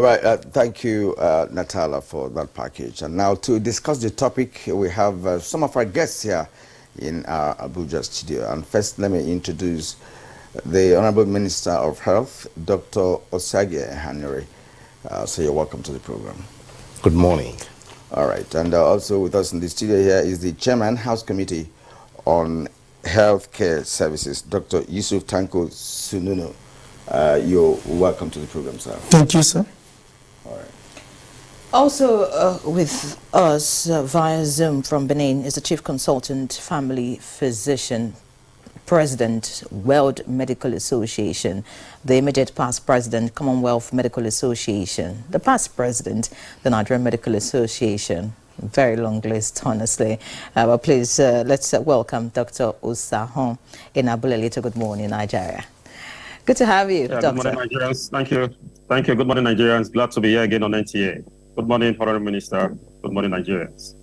All right, thank you, Natala, for that package. And now to discuss the topic, we have some of our guests here in our Abuja studio. And first, let me introduce the Honorable Minister of Health, Dr. Osage Henry. So you're welcome to the program. Good morning. All right, and also with us in the studio here is the Chairman, House Committee on Healthcare Services, Dr. Yusuf Tanko Sununu. You're welcome to the program, sir. Thank you, sir. All right. Also with us via Zoom from Benin is the Chief Consultant, Family Physician, President, World Medical Association, the immediate past President, Commonwealth Medical Association, the past President, the Nigerian Medical Association. Very long list, honestly. But please, let's welcome Dr. Osahon in Abulelito. Good morning, Nigeria. Good to have you, Doctor. Good morning, Nigerians. Thank you. Thank you. Good morning, Nigerians. Glad to be here again on NTA. Good morning, Honorable Minister. Good morning, Nigerians.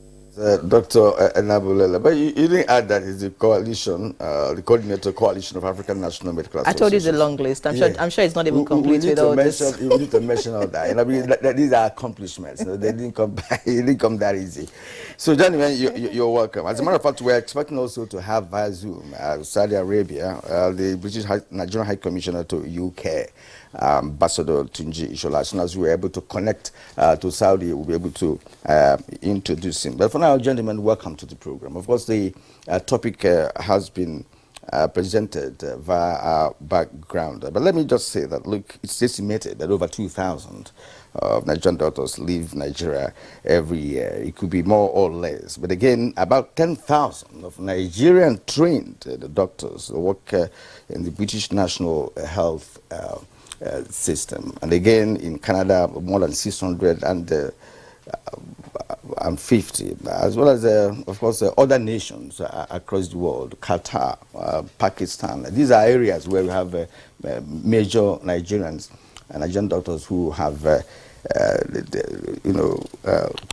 Dr. Enabulela, but you didn't add that it's the coalition, the coordinator coalition of African National Medical Associations. I told you it's a long list. I'm sure it's not even complete with all this. We need to mention all that. And I mean, these are accomplishments. They didn't come. It didn't come that easy. So, gentlemen, you're welcome. As a matter of fact, we're expecting also to have via Zoom Saudi Arabia, the British Nigerian High Commissioner to UK. Ambassador Tunji Ishola. As soon as we are able to connect to Saudi, we'll be able to introduce him. But for now, gentlemen, welcome to the program. Of course, the topic has been presented via our background. But let me just say that, look, it's estimated that over 2,000 Nigerian doctors leave Nigeria every year. It could be more or less. But again, about 10,000 of Nigerian trained doctors work in the British National Health system, and again in Canada more than 650, as well as of course other nations across the world, Qatar, Pakistan. These are areas where we have major Nigerians and Nigerian doctors who have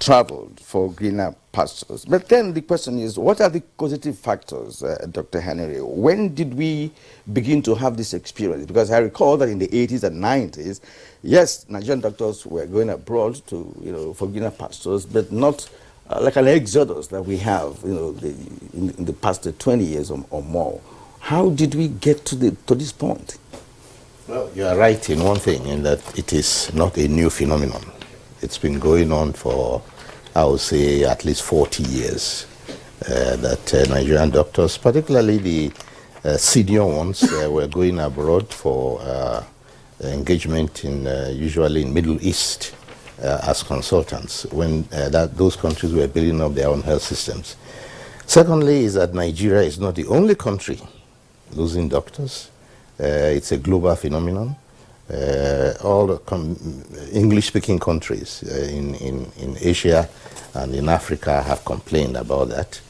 traveled for greener pastures. But then the question is, what are the causative factors, Dr. Henry? When did we begin to have this experience? Because I recall that in the 80s and 90s, yes, Nigerian doctors were going abroad to, for greener pastures, but not like an exodus that we have, in the past 20 years or more. How did we get to this point? Well, you are right in one thing, in that it is not a new phenomenon. It's been going on for, I would say, at least 40 years. That Nigerian doctors, particularly the senior ones, were going abroad for engagement in usually in Middle East as consultants when those countries were building up their own health systems. Secondly, is that Nigeria is not the only country losing doctors. It's a global phenomenon. All the English-speaking countries in Asia and in Africa have complained about that.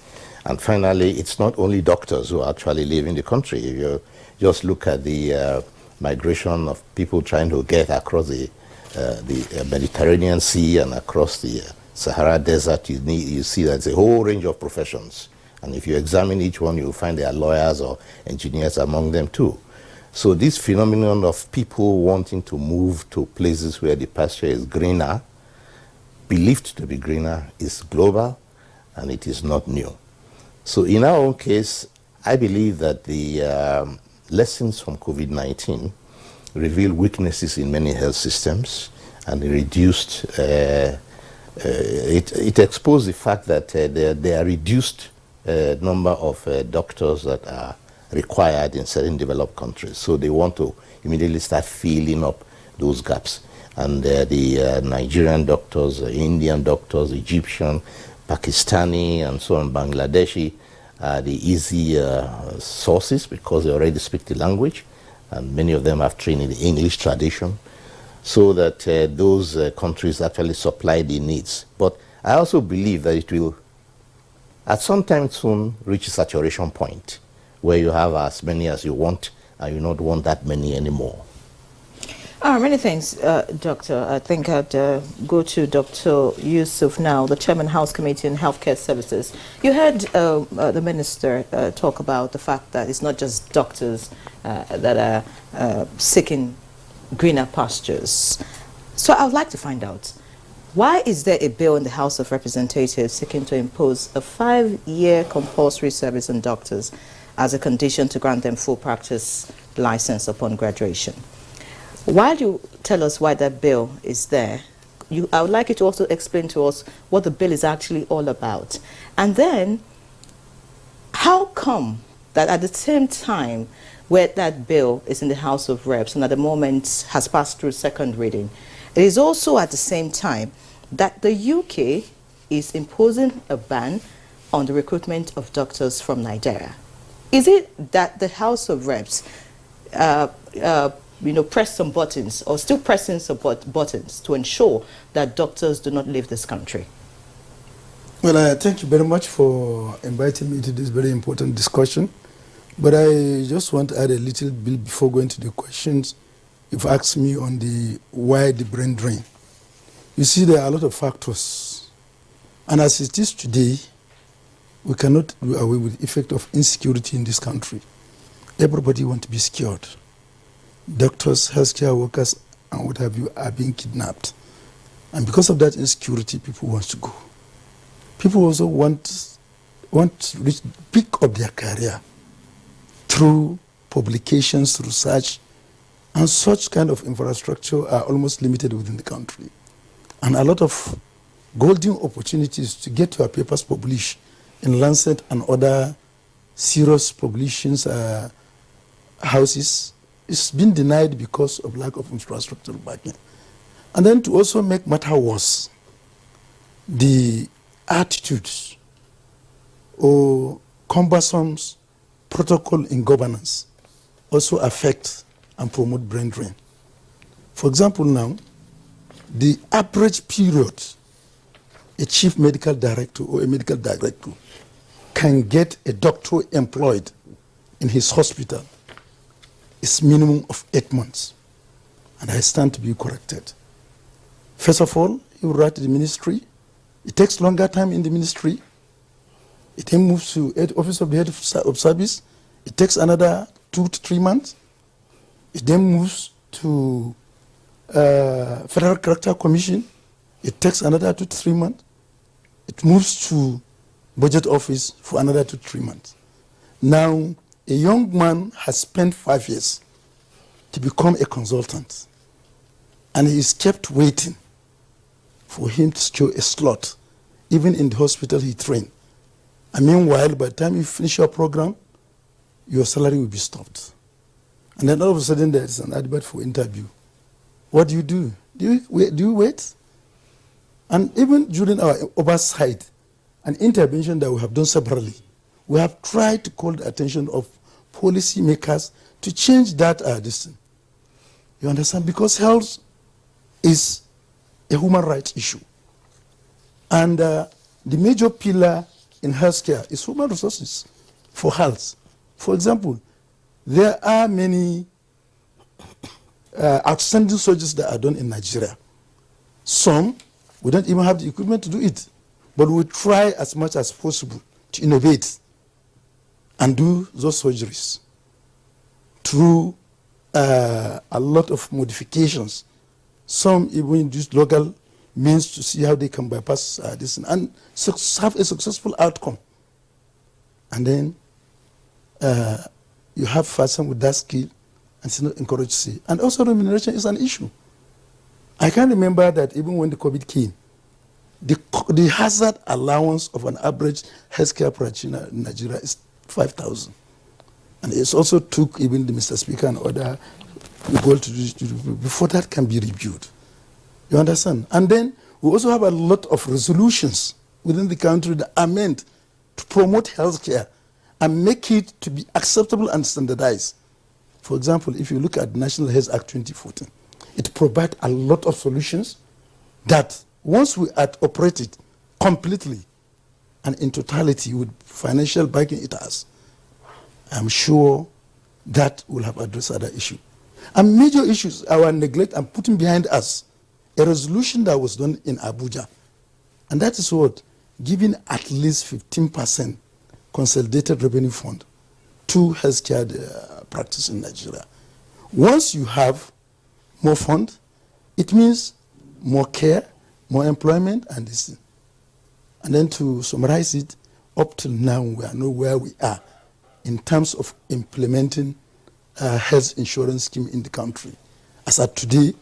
And finally, it's not only doctors who are actually leaving the country. If you just look at the migration of people trying to get across the Mediterranean Sea and across the Sahara Desert, you see that it's a whole range of professions. And if you examine each one, you'll find there are lawyers or engineers among them too. So this phenomenon of people wanting to move to places where the pasture is greener, believed to be greener, is global, and it is not new. So in our own case, I believe that the lessons from COVID-19 reveal weaknesses in many health systems, and it exposed the fact that there are reduced number of doctors that are required in certain developed countries. So they want to immediately start filling up those gaps. And the Nigerian doctors, Indian doctors, Egyptian, Pakistani, and so on, Bangladeshi, are the easy sources because they already speak the language, and many of them have trained in the English tradition, so that those countries actually supply the needs. But I also believe that it will, at some time soon, reach a saturation point, where you have as many as you want, and you don't want that many anymore. Many thanks, Doctor. I think I'd go to Dr. Yusuf now, the Chairman, House Committee on Healthcare Services. You heard the Minister talk about the fact that it's not just doctors that are seeking greener pastures. So I would like to find out, why is there a bill in the House of Representatives seeking to impose a 5-year compulsory service on doctors as a condition to grant them full practice license upon graduation? While you tell us why that bill is there, I would like you to also explain to us what the bill is actually all about. And then, how come that at the same time where that bill is in the House of Reps and at the moment has passed through second reading, it is also at the same time that the UK is imposing a ban on the recruitment of doctors from Nigeria? Is it that the House of Reps press some buttons, or still pressing some buttons to ensure that doctors do not leave this country? Well, thank you very much for inviting me to this very important discussion. But I just want to add a little bit before going to the questions you've asked me on the why the brain drain. You see, there are a lot of factors. And as it is today, we cannot do away with the effect of insecurity in this country. Everybody wants to be secured. Doctors, healthcare workers, and what have you are being kidnapped. And because of that insecurity, people want to go. People also want to pick up their career through publications, research, and such kind of infrastructure are almost limited within the country. And a lot of golden opportunities to get your papers published in Lancet and other serious publications houses is been denied because of lack of infrastructural backing. And then to also make matter worse, the attitudes or cumbersome protocol in governance also affect and promote brain drain. For example now, the average period a chief medical director or a medical director can get a doctor employed in his hospital is minimum of 8 months. And I stand to be corrected. First of all, he will write to the ministry. It takes longer time in the ministry. It then moves to office of the head of service. It takes another 2 to 3 months. It then moves to Federal Character Commission. It takes another 2 to 3 months. It moves to Budget Office for another 2 to 3 months. Now, a young man has spent 5 years to become a consultant, and he is kept waiting for him to secure a slot, even in the hospital he trained. And meanwhile, by the time you finish your program, your salary will be stopped. And then all of a sudden, there is an advert for interview. What do? Do you wait? And even during our oversight and intervention that we have done separately, we have tried to call the attention of policy makers to change that distance. You understand? Because health is a human rights issue. And the major pillar in healthcare is human resources for health. For example, there are many outstanding surgeries that are done in Nigeria. Some, we don't even have the equipment to do it, but we try as much as possible to innovate and do those surgeries through a lot of modifications. Some even use local means to see how they can bypass this and have a successful outcome. And then you have person with that skill and it's not encouraged to see. And also remuneration is an issue. I can remember that even when the COVID came, the hazard allowance of an average healthcare practitioner in Nigeria is 5,000. And it also took even the Mr. Speaker and other goal to do before that can be reviewed. You understand? And then we also have a lot of resolutions within the country that are meant to promote healthcare and make it to be acceptable and standardized. For example, if you look at the National Health Act 2014, it provides a lot of solutions that once we had operated completely and in totality with financial backing it has, I'm sure that will have addressed other issues. And major issues, our neglect and putting behind us a resolution that was done in Abuja. And that is what? Giving at least 15% consolidated revenue fund to healthcare practice in Nigeria. Once you have more fund, it means more care, more employment, and this. And then to summarize it, up till now, we are not where we are in terms of implementing a health insurance scheme in the country. As at today,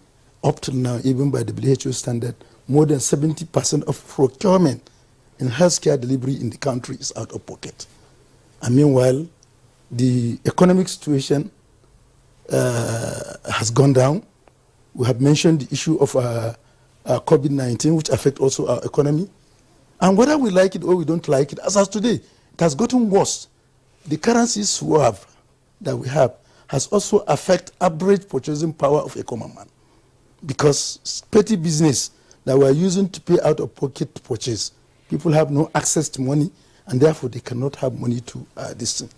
up till now, even by the WHO standard, more than 70% of procurement in healthcare delivery in the country is out of pocket. And meanwhile, the economic situation has gone down. We have mentioned the issue of COVID-19, which affects also our economy. And whether we like it or we don't like it, as of today, it has gotten worse. The currency swap that we have has also affected average purchasing power of a common man. Because petty business that we are using to pay out of pocket to purchase, people have no access to money, and therefore they cannot have money to this thing.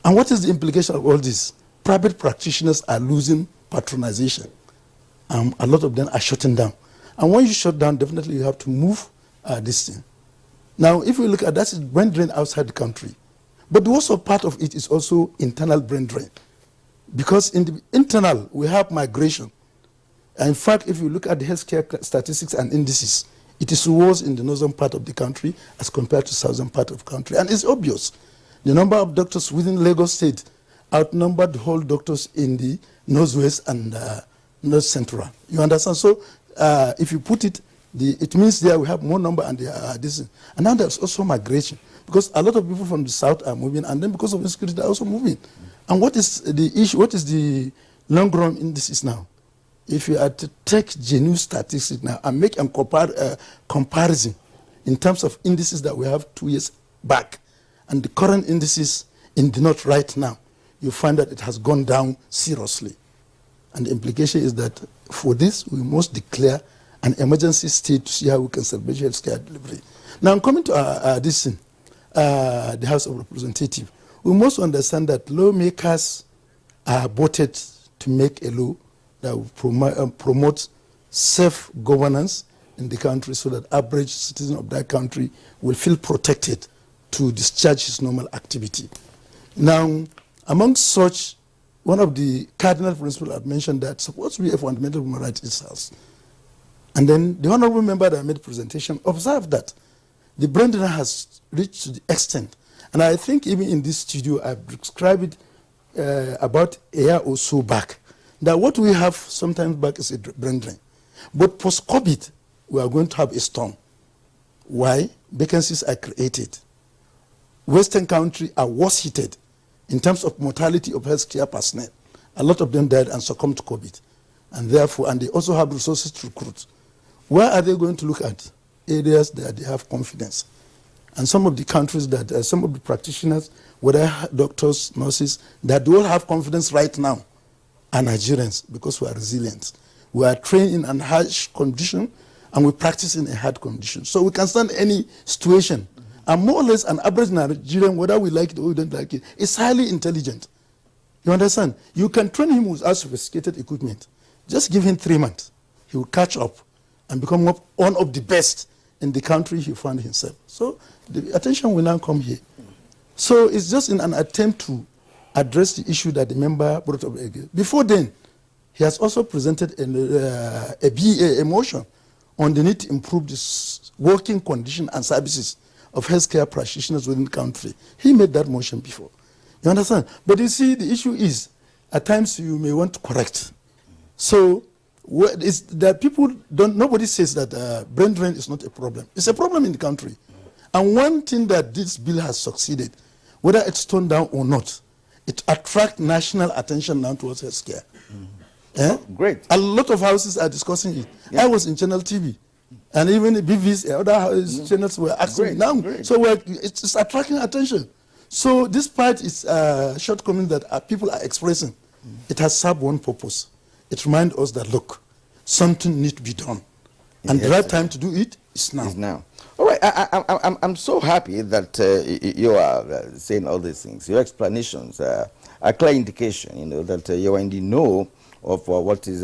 And what is the implication of all this? Private practitioners are losing patronization. A lot of them are shutting down. And when you shut down, definitely you have to move this thing. Now, if we look at that, it's brain drain outside the country. But also part of it is also internal brain drain. Because in the internal, we have migration. And in fact, if you look at the healthcare statistics and indices, it is worse in the northern part of the country as compared to southern part of the country. And it's obvious. The number of doctors within Lagos State outnumber the whole doctors in the northwest and north central. You understand? So if you put it, it means there we have more number and this. And now there's also migration, because a lot of people from the south are moving, and then because of insecurity they're also moving. And what is the issue? What is the long run indices now? If you are to take genuine statistics now and make a comparison in terms of indices that we have 2 years back and the current indices in the north right now, you find that it has gone down seriously. And the implication is that for this, we must declare an emergency state to see how we can celebrate healthcare delivery. Now, I'm coming to this thing, the House of Representatives. We must understand that lawmakers are voted to make a law that will promote self-governance in the country so that average citizen of that country will feel protected to discharge his normal activity. Now, among such, one of the cardinal principles I've mentioned that supposed to be a fundamental human right is health. And then the honorable member that made the presentation observed that the brain drain has reached to the extent, and I think even in this studio I've described it about a year or so back, that what we have sometimes back is a brain drain. But post-COVID, we are going to have a storm. Why? Vacancies are created. Western countries are worse hit in terms of mortality of healthcare personnel. A lot of them died and succumbed to COVID. And therefore, and they also have resources to recruit. Where are they going to look at? Areas that they have confidence. And some of the countries that, some of the practitioners, whether doctors, nurses, that don't have confidence right now are Nigerians, because we are resilient. We are trained in a harsh condition and we practice in a hard condition. So we can stand any situation. And more or less an average Nigerian, whether we like it or we don't like it, is highly intelligent. You understand? You can train him with sophisticated equipment. Just give him 3 months. He will catch up and become one of the best in the country he found himself. So the attention will now come here. So it's just in an attempt to address the issue that the member brought up again. Before then, he has also presented a motion on the need to improve the working condition and services of healthcare practitioners within the country. He made that motion before. You understand? But you see, the issue is, at times you may want to correct. So it's that people don't, nobody says that brain drain is not a problem. It's a problem in the country. And one thing that this bill has succeeded, whether it's toned down or not, it attracts national attention now towards healthcare. Great. A lot of houses are discussing it. Yeah. I was in Channel TV, and even the BVs, other channels were asking me now. Great. So it's attracting attention. So this part is shortcoming that people are expressing. It has served one purpose. It reminds us that, look, something needs to be done. And the right time to do it is now. Is now. All right, I'm so happy that you are saying all these things. Your explanations are a clear indication, that you are in the know of what is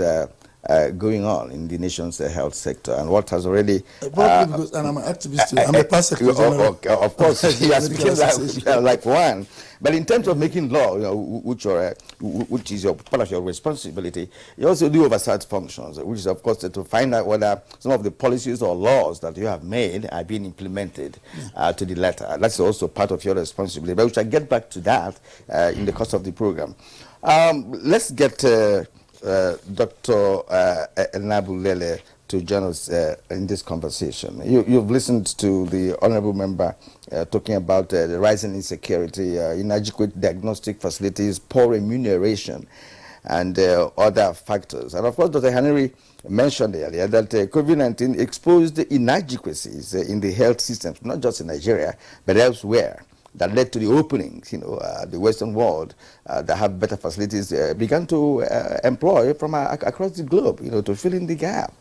going on in the nation's health sector, and what has already... Probably because, and I'm an activist too. I'm a past secretary general. Of course, you are speaking like one. But in terms of making law, which is part of your responsibility, you also do oversight functions, which is, of course, to find out whether some of the policies or laws that you have made are being implemented to the letter. That's also part of your responsibility. But we shall get back to that in the course of the program. Let's get Dr. Nabulele to join us in this conversation. You've listened to the honorable member talking about the rising insecurity, inadequate diagnostic facilities, poor remuneration, and other factors. And of course, Dr. Henry mentioned earlier that COVID-19 exposed the inadequacies in the health systems, not just in Nigeria, but elsewhere, that led to the openings, the Western world that have better facilities began to employ from across the globe, to fill in the gap.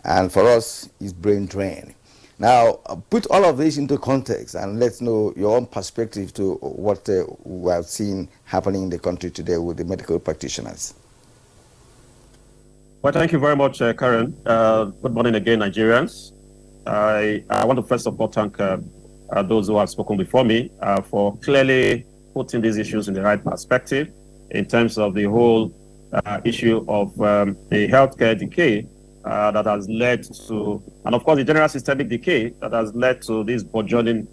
And for us, it's brain drain. Now, put all of this into context and let's know your own perspective to what we have seen happening in the country today with the medical practitioners. Well, thank you very much, Karen. Good morning again, Nigerians. I want to first of all thank those who have spoken before me for clearly putting these issues in the right perspective in terms of the whole issue of the healthcare decay that has led to, and of course the general systemic decay that has led to this burgeoning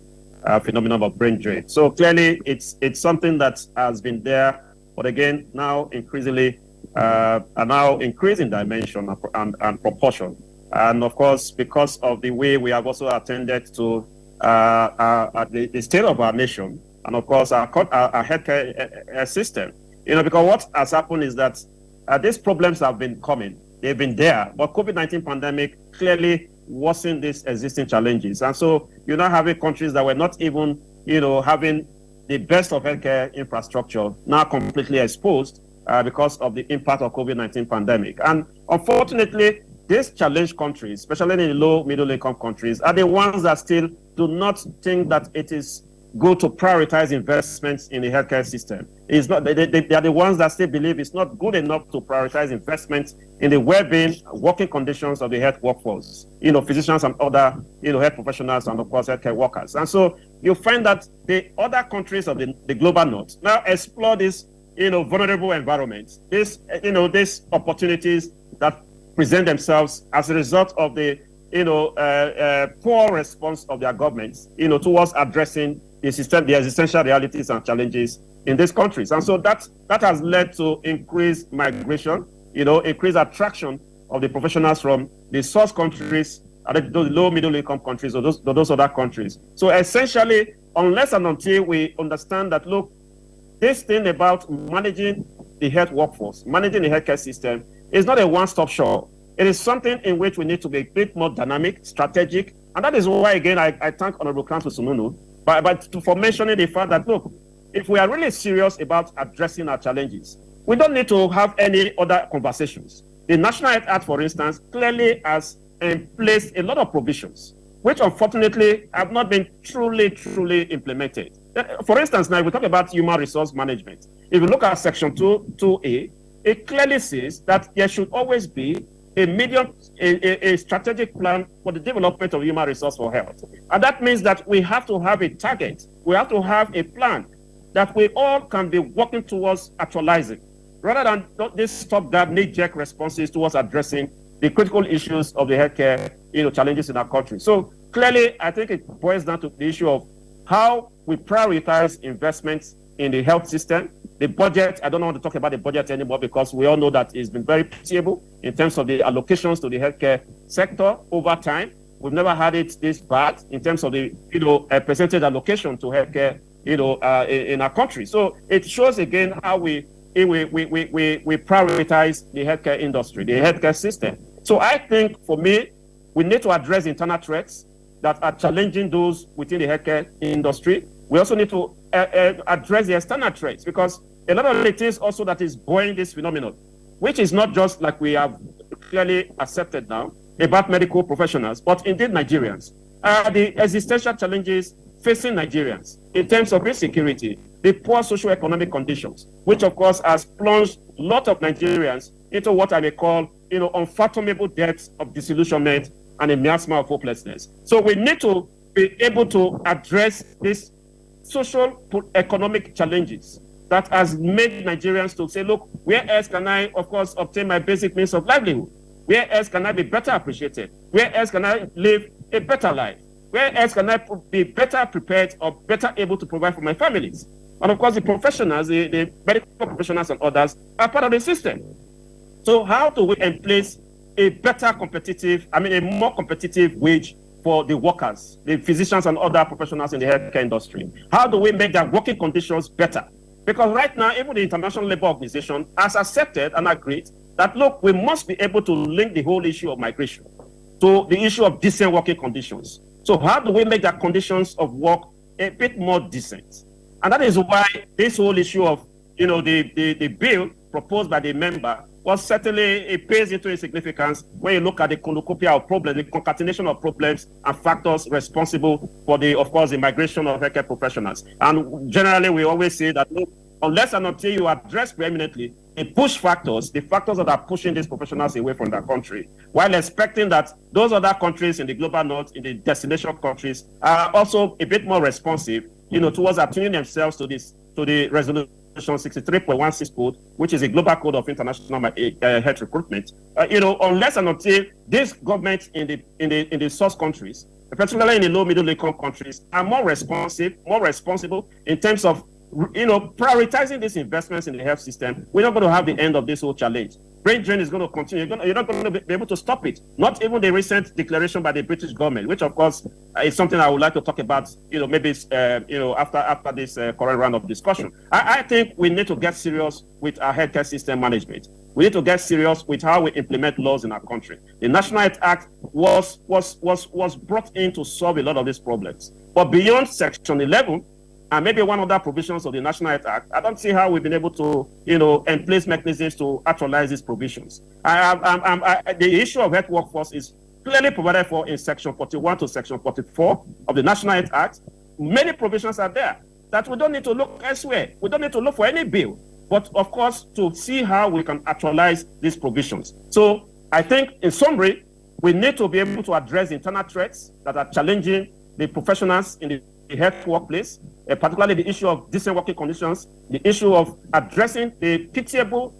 phenomenon of brain drain. So clearly it's something that has been there, but again now increasingly now increasing dimension and proportion. And of course, because of the way we have also attended to the state of our nation, and of course our healthcare system, because what has happened is that these problems have been coming, they've been there, but COVID-19 pandemic clearly worsened these existing challenges. And so you're now having countries that were not even, having the best of healthcare infrastructure now completely exposed because of the impact of COVID-19 pandemic. And unfortunately, these challenged countries, especially in the low middle income countries, are the ones that still do not think that it is good to prioritize investments in the healthcare system. It's not, they are the ones that still believe it's not good enough to prioritize investments in the well-being, working conditions of the health workforce, physicians and other, health professionals and of course healthcare workers. And so you find that the other countries of the global north now explore this, vulnerable environments, these opportunities that present themselves as a result of the poor response of their governments towards addressing the existential realities and challenges in these countries. And so that has led to increased migration, increased attraction of the professionals from the source countries and those low middle income countries or those other countries. So essentially, unless and until we understand that, look, this thing about managing the health workforce, managing the healthcare system is not a one-stop shop. It is something in which we need to be a bit more dynamic, strategic, and that is why, again, I thank Honorable Council Sununu for mentioning the fact that, look, if we are really serious about addressing our challenges, we don't need to have any other conversations. The National Health Act, for instance, clearly has placed a lot of provisions, which unfortunately have not been truly implemented. For instance, now, if we talk about human resource management, if you look at Section 2A, it clearly says that there should always be a strategic plan for the development of human resource for health. And that means that we have to have a target. We have to have a plan that we all can be working towards actualizing, rather than this stop-gap, knee-jerk responses towards addressing the critical issues of the healthcare, challenges in our country. So clearly, I think it boils down to the issue of how we prioritize investments in the health system. The budget, I don't want to talk about the budget anymore because we all know that it's been very pitiable in terms of the allocations to the healthcare sector over time. We've never had it this bad in terms of the, percentage allocation to healthcare, in our country. So it shows again how we prioritize the healthcare industry, the healthcare system. So I think for me, we need to address internal threats that are challenging those within the healthcare industry. We also need to address the external threats, because a lot of it is also that is buoying this phenomenon, which is not just like we have clearly accepted now about medical professionals, but indeed Nigerians. The existential challenges facing Nigerians in terms of insecurity, the poor socio-economic conditions, which of course has plunged a lot of Nigerians into what I may call, unfathomable depths of disillusionment and a miasma of hopelessness. So we need to be able to address these social, economic challenges that has made Nigerians to say, look, where else can I, of course, obtain my basic means of livelihood? Where else can I be better appreciated? Where else can I live a better life? Where else can I be better prepared or better able to provide for my families? And of course, the professionals, the medical professionals and others are part of the system. So how do we place a more competitive wage for the workers, the physicians and other professionals in the healthcare industry? How do we make their working conditions better? Because right now, even the International Labour Organization has accepted and agreed that, look, we must be able to link the whole issue of migration to the issue of decent working conditions. So how do we make the conditions of work a bit more decent? And that is why this whole issue of, the bill proposed by the member was certainly, it pays into its significance when you look at the cornucopia of problems, the concatenation of problems and factors responsible for the migration of healthcare professionals. And generally, we always say that, look, unless and until you address preeminently the push factors, the factors that are pushing these professionals away from their country, while expecting that those other countries in the global north, in the destination countries, are also a bit more responsive, towards attuning themselves to the resolution 63.16 code, which is a global code of international health recruitment. Unless and until these governments in the source countries, particularly in the low middle income countries, are more responsible in terms of prioritizing these investments in the health system, we're not going to have the end of this whole challenge. Brain drain is going to continue. You're not going to be able to stop it. Not even the recent declaration by the British government, which of course is something I would like to talk about, maybe, after this current round of discussion. I think we need to get serious with our healthcare system management. We need to get serious with how we implement laws in our country. The National Health Act was brought in to solve a lot of these problems. But beyond Section 11, and maybe one of the provisions of the National Health Act, I don't see how we've been able to, place mechanisms to actualize these provisions. The issue of health workforce is clearly provided for in Section 41 to Section 44 of the National Health Act. Many provisions are there that we don't need to look elsewhere. We don't need to look for any bill, but of course, to see how we can actualize these provisions. So I think, in summary, we need to be able to address the internal threats that are challenging the professionals in the health workplace, particularly the issue of decent working conditions, the issue of addressing the pitiable,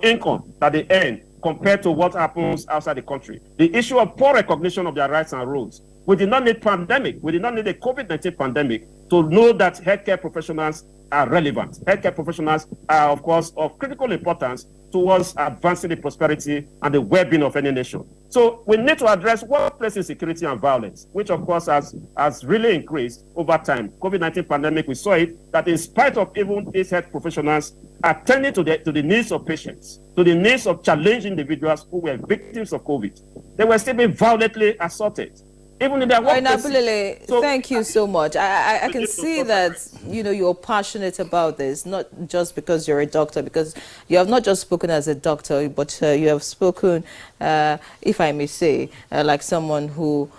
income that they earn compared to what happens outside the country, the issue of poor recognition of their rights and roles. We did not need pandemic. We did not need a COVID-19 pandemic to know that healthcare professionals are relevant. Healthcare professionals are, of course, of critical importance towards advancing the prosperity and the well-being of any nation. So we need to address workplace insecurity and violence, which of course has really increased over time. COVID-19 pandemic, we saw it, that in spite of even these health professionals attending to the needs of patients, to the needs of challenged individuals who were victims of COVID, they were still being violently assaulted. Even in their workplace. So, thank you so much. I can see that you're passionate about this, not just because you're a doctor, because you have not just spoken as a doctor, but you have spoken, if I may say, like someone who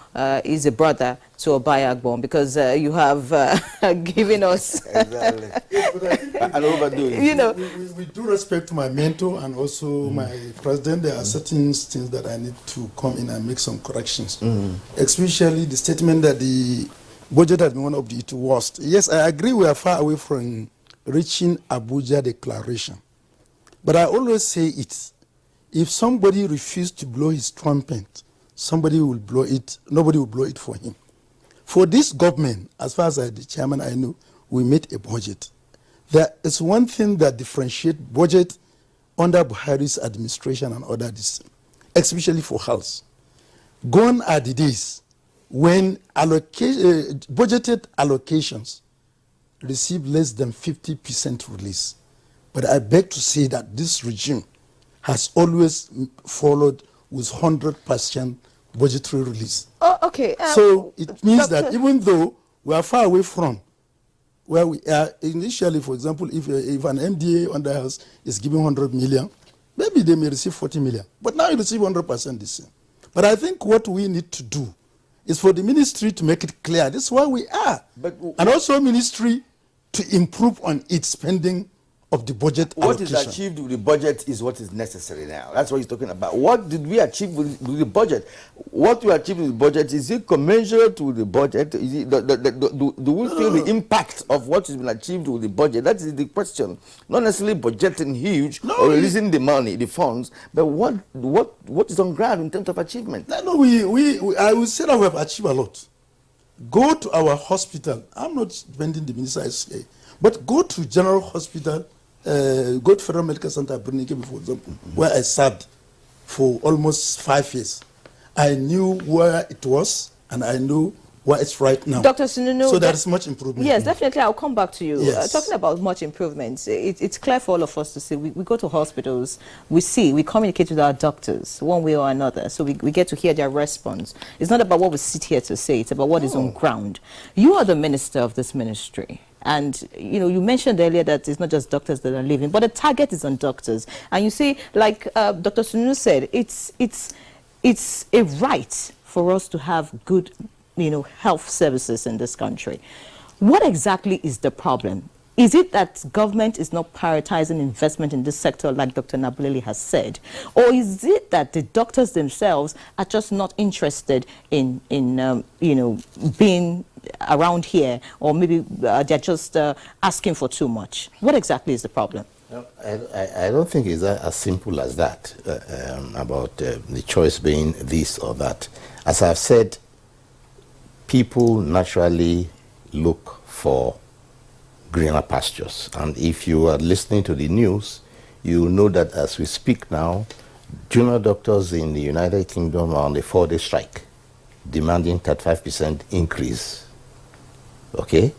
is a brother to Obayagbon, because you have given us exactly. And overdoing. With due respect to my mentor and also my president, there are certain things that I need to come in and make some corrections. Especially the statement that the budget has been one of the worst. Yes, I agree we are far away from reaching Abuja declaration. But I always say it. If somebody refuses to blow his trumpet, somebody will blow it, nobody will blow it for him. For this government, as far as the chairman I know, we made a budget. There is one thing that differentiates budget under Buhari's administration and others, especially for health. Gone are the days when budgeted allocations receive less than 50% release. But I beg to say that this regime has always followed with 100% budgetary release. Oh, okay. So it means that even though we are far away from where we are initially, for example, if an MDA under health is giving 100 million, maybe they may receive 40 million. But now you receive 100% the same. But I think what we need to do is for the ministry to make it clear. This is where we are. And also ministry to improve on its spending of the budget What is allocation. achieved with the budget is what is necessary now. That's what he's talking about. What did we achieve with the budget? What we achieved with the budget, is it commensurate with the budget? Is it, do we feel the impact of what has been achieved with the budget? That is the question. Not necessarily budgeting huge or releasing the money, the funds, but what is on ground in terms of achievement? No, I would say that we have achieved a lot. Go to our hospital. I'm not defending the minister, but go to General Hospital, go to Federal Medical Center, for example, where I served for almost 5 years. I knew where it was, and I knew where it's right now. Dr. Sununu, so there is much improvement. Yes, definitely. I'll come back to you. Yes. Talking about much improvements, it's clear for all of us to see. We go to hospitals, we communicate with our doctors one way or another, so we get to hear their response. It's not about what we sit here to say, it's about what is on ground. You are the minister of this ministry. And, you mentioned earlier that it's not just doctors that are leaving, but the target is on doctors. And you see, like Dr. Sununu said, it's a right for us to have good health services in this country. What exactly is the problem? Is it that government is not prioritizing investment in this sector, like Dr. Nabuleli has said? Or is it that the doctors themselves are just not interested in being around here, or maybe they're just asking for too much? What exactly is the problem? No, I don't think it's as simple as that, about the choice being this or that. As I've said, people naturally look for greener pastures. And if you are listening to the news, you know that as we speak now, junior doctors in the United Kingdom are on a 4-day strike, demanding 35% increase, okay,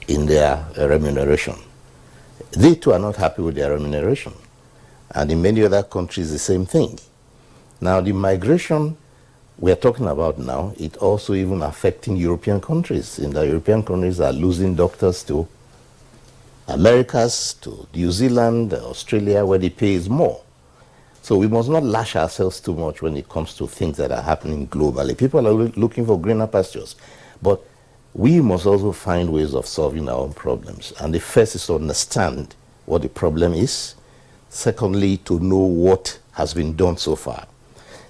in their remuneration. They too are not happy with their remuneration. And in many other countries, the same thing. Now, the migration we're talking about now, it also even affecting European countries. In the European countries are losing doctors to Americas, to New Zealand, Australia, where the pay is more. So we must not lash ourselves too much when it comes to things that are happening globally. People are looking for greener pastures. But we must also find ways of solving our own problems. And the first is to understand what the problem is. Secondly, to know what has been done so far.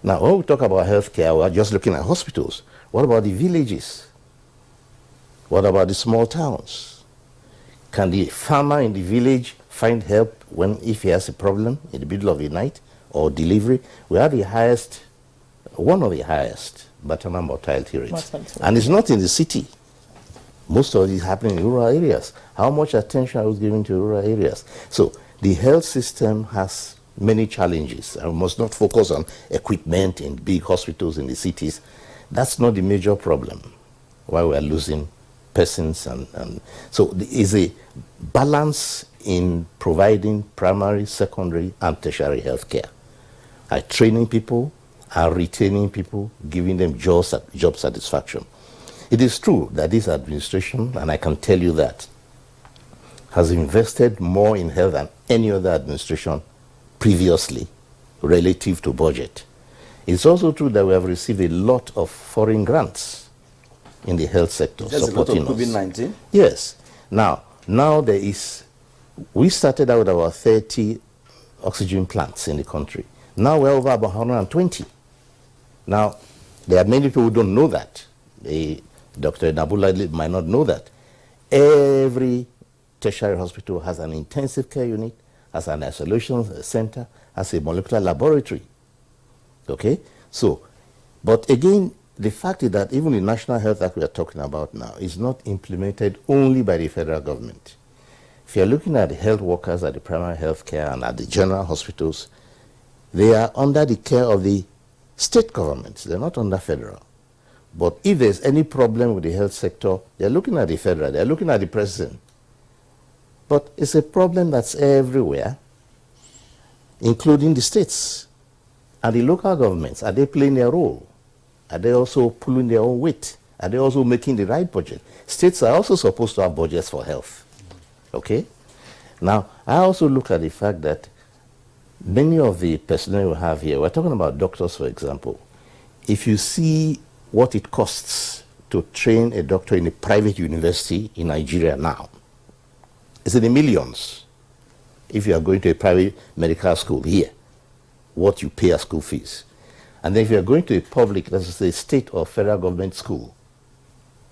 Now, when we talk about healthcare, we're just looking at hospitals. What about the villages? What about the small towns? Can the farmer in the village find help if he has a problem in the middle of the night or delivery? We have the highest, one of the highest maternal mortality rates. And it's not in the city. Most of it is happening in rural areas. How much attention are we giving to rural areas? So the health system has many challenges. I must not focus on equipment in big hospitals in the cities. That's not the major problem why we are losing persons. And so there is a balance in providing primary, secondary, and tertiary health care. Training people, retaining people, giving them job satisfaction. It is true that this administration, and I can tell you that, has invested more in health than any other administration previously relative to budget. It's also true that we have received a lot of foreign grants in the health sector supporting us. COVID-19? Yes. Now there is, we started out with our 30 oxygen plants in the country. Now we're over about 120. Now, there are many people who don't know that. Dr. Nabulali might not know that. Every tertiary hospital has an intensive care unit, has an isolation center, has a molecular laboratory. Okay? So, but again, the fact is that even the National Health Act we are talking about now is not implemented only by the federal government. If you're looking at the health workers at the primary health care and at the general hospitals, they are under the care of the state governments. They're not under federal. But if there's any problem with the health sector, they're looking at the federal, they're looking at the president. But it's a problem that's everywhere, including the states. And the local governments, are they playing their role? Are they also pulling their own weight? Are they also making the right budget? States are also supposed to have budgets for health. Okay? Now, I also look at the fact that many of the personnel we have here, we're talking about doctors, for example. If you see what it costs to train a doctor in a private university in Nigeria now, it's in the millions. if you are going to a private medical school here, what you pay as school fees. And then if you are going to a public, let's say state or federal government school,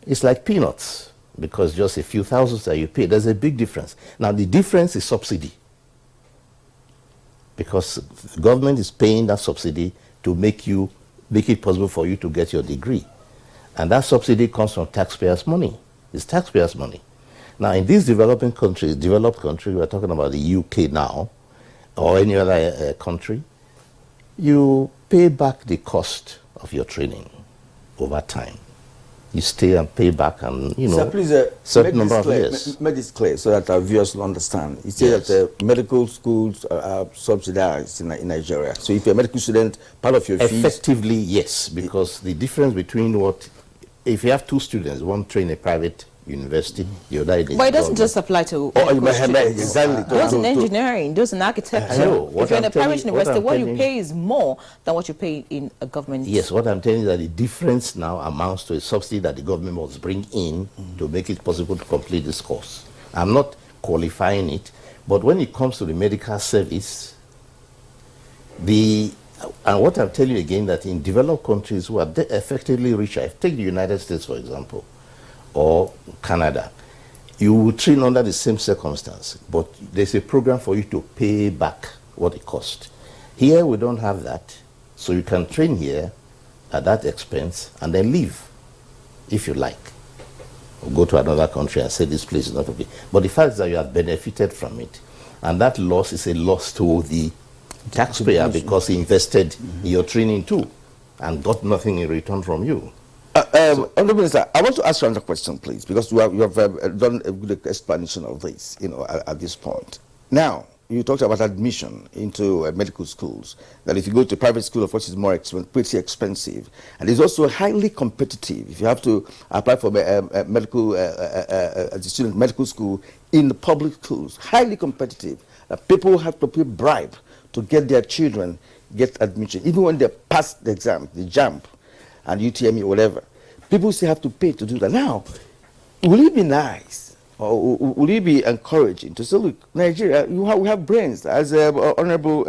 it's like peanuts, because just a few thousands that you pay. There's a big difference. Now the difference is subsidy, because the government is paying that subsidy to make it possible for you to get your degree. And that subsidy comes from taxpayers' money. It's taxpayers' money. Now, in these developed countries, we're talking about the UK now, or any other country, you pay back the cost of your training over time. You stay and pay back, and So please, certain number of years. Make this clear so that our viewers will understand. You say that medical schools are subsidized in Nigeria. So if you're a medical student, part of your fees... Effectively, yes, because the difference between if you have two students, one train a private university, the other in But it doesn't just apply to exactly. those in engineering, those in architecture. If you're in a private university, what you pay is more than what you pay in a government. Yes, what I'm telling you is that the difference now amounts to a subsidy that the government must bring in to make it possible to complete this course. I'm not qualifying it, but when it comes to the medical service, and what I'm telling you again, that in developed countries who are effectively richer, take the United States, for example, or Canada, you will train under the same circumstance, but there's a program for you to pay back what it cost. Here, we don't have that, so you can train here at that expense and then leave, if you like. Or go to another country and say this place is not okay. But the fact is that you have benefited from it, and that loss is a loss to the taxpayer because he invested in your training too and got nothing in return from you. Honourable Minister, I want to ask you another question, please, because you have done a good explanation of this, at this point. Now, you talked about admission into medical schools, that if you go to a private school, of course, it's more pretty expensive. And it's also highly competitive. If you have to apply for medical, as a student, medical school in the public schools, highly competitive. People have to pay bribe to get their children get admission, even when they pass the exam, the JAMB, and UTME, whatever. People still have to pay to do that. Now, will it be nice, or will it be encouraging to say, look, Nigeria, we have brains, as Honorable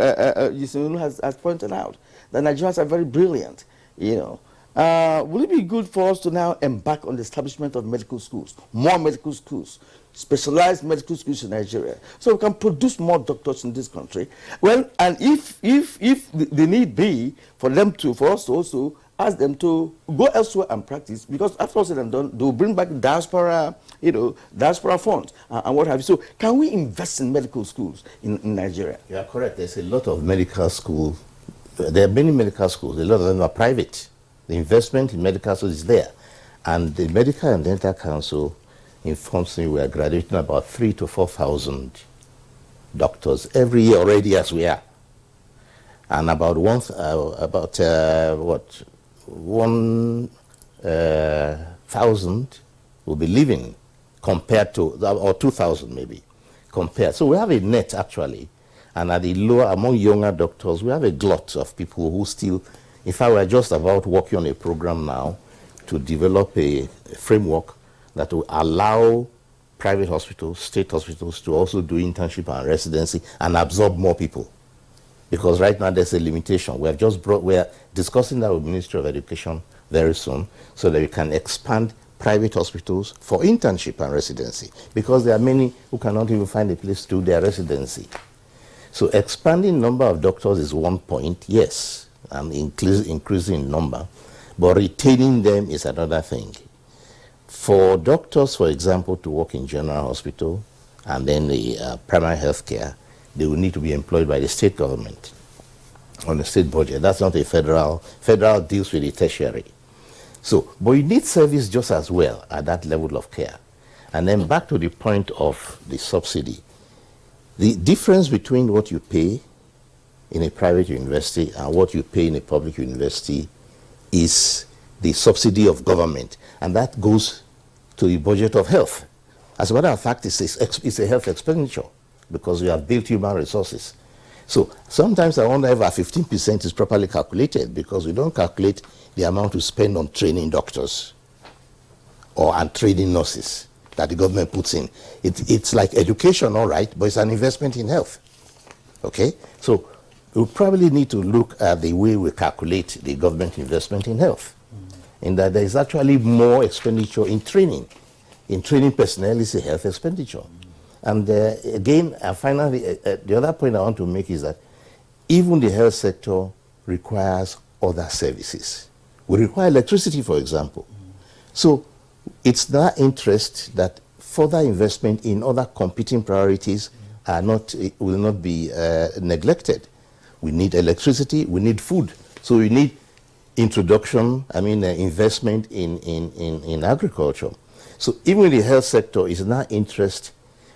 Yusuf has pointed out, that Nigerians are very brilliant, Will it be good for us to now embark on the establishment of medical schools, more medical schools, specialized medical schools in Nigeria, so we can produce more doctors in this country? Well, and if the need be for us to also ask them to go elsewhere and practice, because after all said and done, they will bring back diaspora, diaspora funds and what have you. So can we invest in medical schools in Nigeria? You are correct. There's a lot of medical schools. There are many medical schools. A lot of them are private. The investment in medical schools is there. And the Medical and Dental Council informs me we are graduating about 3,000 to 4,000 doctors every year already, as we are. And about 1,000 will be leaving, compared to, or 2,000 maybe, compared. So we have a net actually, and at the lower, among younger doctors, we have a glut of people who still, in fact, we're just about working on a program now to develop a framework that will allow private hospitals, state hospitals, to also do internship and residency and absorb more people. Because right now there's a limitation. We're discussing that with the Ministry of Education very soon, so that we can expand private hospitals for internship and residency, because there are many who cannot even find a place to do their residency. So expanding number of doctors is one point, yes, and increasing number, but retaining them is another thing. For doctors, for example, to work in general hospital and then the primary health care, they will need to be employed by the state government on the state budget. That's not a federal deals with the tertiary. So, but you need service just as well at that level of care. And then back to the point of the subsidy. The difference between what you pay in a private university and what you pay in a public university is the subsidy of government. And that goes to the budget of health. As a matter of fact, it's a health expenditure, because we have built human resources. So sometimes I wonder if our 15% is properly calculated, because we don't calculate the amount we spend on training doctors and training nurses. that the government puts in. It's like education, all right, but it's an investment in health. Okay? So we probably need to look at the way we calculate the government investment in health. In that there is actually more expenditure in training. In training personnel is a health expenditure. And again, finally, the other point I want to make is that even the health sector requires other services. We require electricity, for example. So it's our interest that further investment in other competing priorities will not be neglected. We need electricity, we need food. So we need investment in agriculture. So even in the health sector, it's in our interest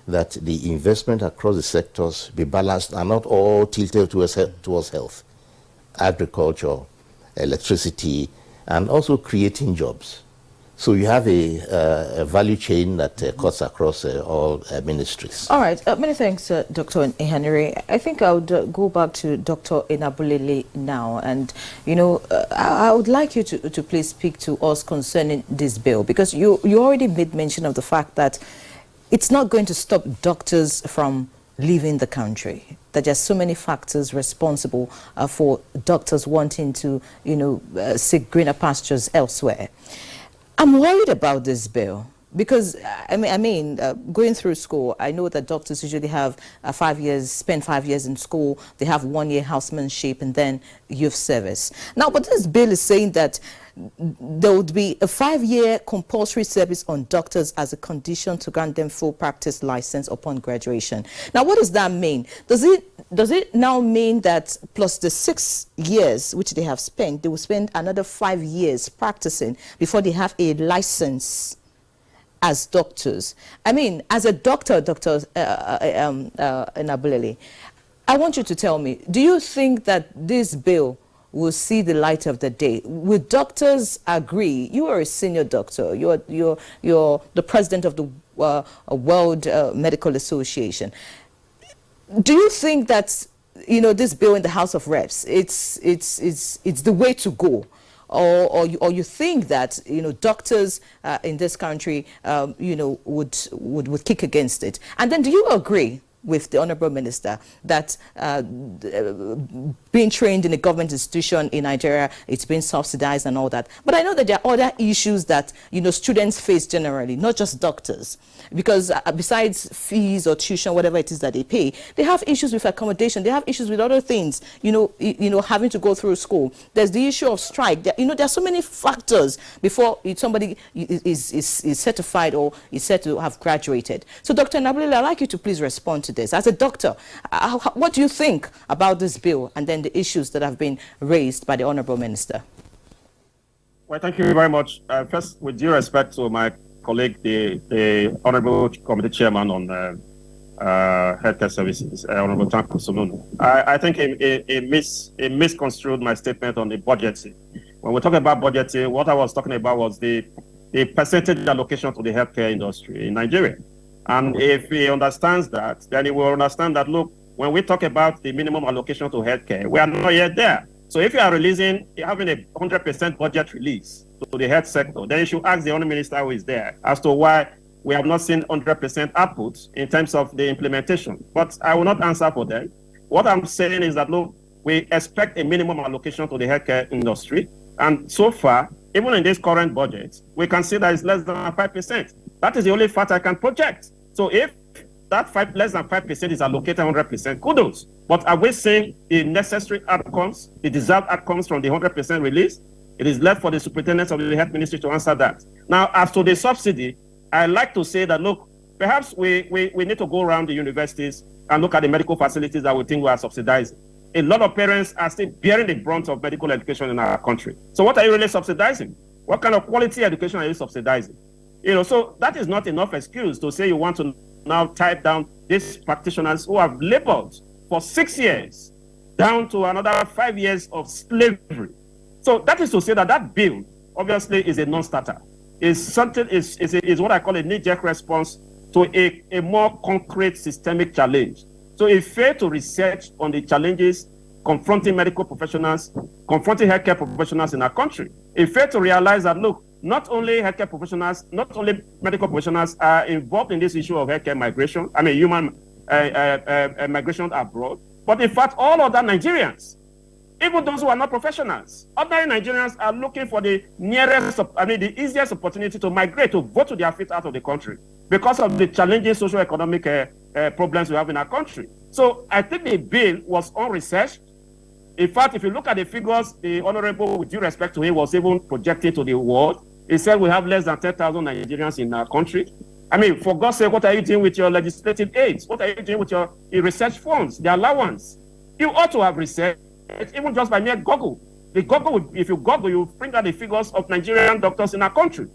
that the investment across the sectors be balanced and not all tilted towards health, agriculture, electricity, and also creating jobs. So you have a value chain that cuts across all ministries. All right. Many thanks, Dr. Ihanire. I think I would go back to Dr. Enabulele now. And, I would like you to please speak to us concerning this bill, because you already made mention of the fact that it's not going to stop doctors from leaving the country. That there are so many factors responsible for doctors wanting to, seek greener pastures elsewhere. I'm worried about this bill because, going through school, I know that doctors usually have 5 years, spend 5 years in school, they have 1 year housemanship and then youth service. Now, but this bill is saying that there would be a 5-year compulsory service on doctors as a condition to grant them full practice license upon graduation. Now, what does that mean? Does it now mean that plus the 6 years which they have spent, they will spend another 5 years practicing before they have a license as doctors? I mean, as a doctor, Dr. Enabulele, I want you to tell me, do you think that this bill will see the light of the day? Will doctors agree? You are a senior doctor. You're the president of the World Medical Association. Do you think that this bill in the House of Reps it's the way to go, or you think that doctors in this country would kick against it? And then do you agree with the Honorable Minister that being trained in a government institution in Nigeria, it's been subsidized and all that? But I know that there are other issues that students face generally, not just doctors, because besides fees or tuition, whatever it is that they pay, they have issues with accommodation, they have issues with other things, having to go through school. There's the issue of strike. There are so many factors before somebody is certified or is said to have graduated. So, Dr. Enabulele, I'd like you to please respond to this. As a doctor, what do you think about this bill and then the issues that have been raised by the Honorable Minister? Well, thank you very much. First, with due respect to my colleague, the Honorable Committee Chairman on Healthcare Services, Honorable Tanko Solunu, I think he misconstrued my statement on the budgeting. When we talk about budgeting, what I was talking about was the percentage allocation to the healthcare industry in Nigeria. And if he understands that, then he will understand that, look, when we talk about the minimum allocation to healthcare, we are not yet there. So if you are having a 100% budget release to the health sector, then you should ask the Honourable Minister who is there as to why we have not seen 100% output in terms of the implementation. But I will not answer for them. What I'm saying is that, look, we expect a minimum allocation to the healthcare industry. And so far, even in this current budget, we can see that it's less than 5%. That is the only fact I can project. So if that less than 5% is allocated 100%, kudos. But are we seeing the necessary outcomes, the deserved outcomes from the 100% release? It is left for the superintendent of the health ministry to answer that. Now, as to the subsidy, I like to say that, look, perhaps we need to go around the universities and look at the medical facilities that we think we are subsidizing. A lot of parents are still bearing the brunt of medical education in our country. So what are you really subsidizing? What kind of quality education are you subsidizing? So that is not enough excuse to say you want to now type down these practitioners who have labored for 6 years down to another 5 years of slavery. So that is to say that bill obviously is a non-starter. Is what I call a knee-jerk response to a more concrete systemic challenge. So it failed to research on the challenges confronting medical professionals, confronting healthcare professionals in our country. It failed to realize that, look, not only healthcare professionals, not only medical professionals are involved in this issue of healthcare migration, I mean human migration abroad, but in fact all other Nigerians, even those who are not professionals. Ordinary Nigerians are looking for the the easiest opportunity to migrate, to vote to their feet out of the country because of the challenging socio-economic problems we have in our country. So I think the bill was unresearched. In fact, if you look at the figures, the Honorable, with due respect to him, was even projected to the world. He said we have less than 10,000 Nigerians in our country. I mean, for God's sake, what are you doing with your legislative aids? What are you doing with your research funds, the allowance? You ought to have researched, even just by mere Google. The Google, if you Google, you bring out the figures of Nigerian doctors in our country.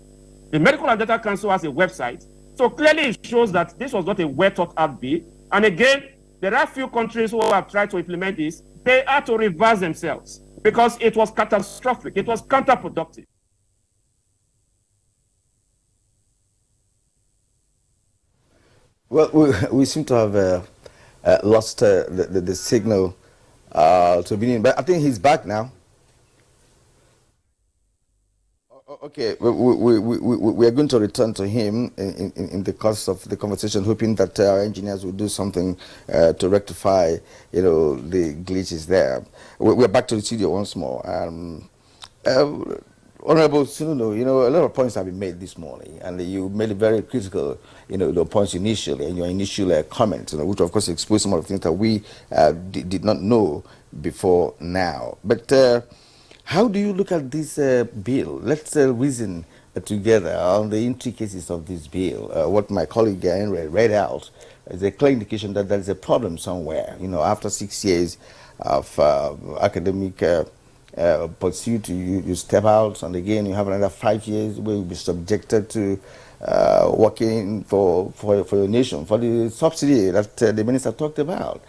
The Medical and Dental Council has a website. So clearly it shows that this was not a well thought out bill. And again, there are few countries who have tried to implement this. They had to reverse themselves because it was catastrophic. It was counterproductive. Well, we seem to have lost the signal to Benin, but I think he's back now. Okay, we are going to return to him in the course of the conversation, hoping that our engineers will do something to rectify, the glitches there. We're back to the studio once more. Honorable Sununo, a lot of points have been made this morning, and you made it very critical, the points initially, and your initial comments, which of course exposed some of the things that we did not know before now. But how do you look at this bill? Let's reason together on the intricacies of this bill. What my colleague Henry read out is a clear indication that there is a problem somewhere. After 6 years of academic pursuit, you step out, and again you have another 5 years where you'll be subjected to working for your nation, for the subsidy that the minister talked about.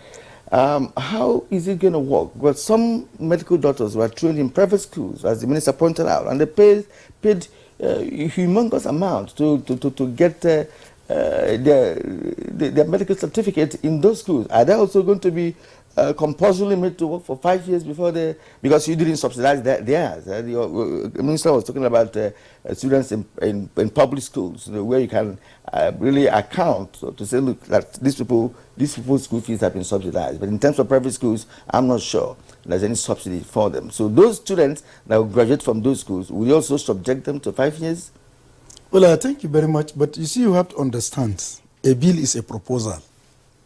How is it going to work? Well, some medical doctors were trained in private schools, as the minister pointed out, and they paid humongous amounts to get their medical certificate in those schools. Are they also going to be compulsorily made to work for 5 years because you didn't subsidize theirs? The minister was talking about students in public schools, where you can really account to say, look, that these people's school fees have been subsidized. But in terms of private schools, I'm not sure there's any subsidy for them. So those students that will graduate from those schools, will you also subject them to 5 years? Well, thank you very much. But you see, you have to understand, a bill is a proposal.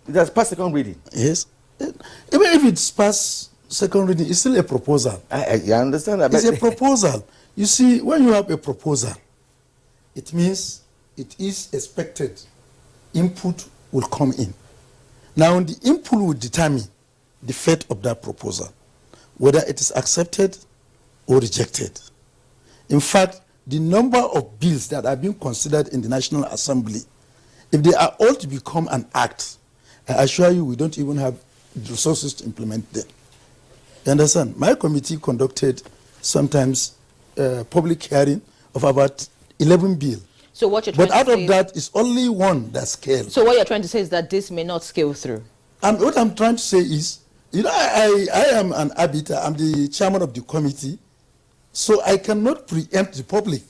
It has passed second reading. Yes. Even if it's past second reading, it's still a proposal. I understand that. It's a proposal. You see, when you have a proposal, it means it is expected input will come in. Now, the input will determine the fate of that proposal, whether it is accepted or rejected. In fact, the number of bills that are being considered in the National Assembly, if they are all to become an act, I assure you we don't even have the resources to implement them. You understand? My committee conducted sometimes public hearing of about 11 bills. So what you're trying but out to of say that is only one that scaled. So what you're trying to say is that this may not scale through. And what I'm trying to say is, I am an arbiter. I'm the chairman of the committee, so I cannot preempt the public.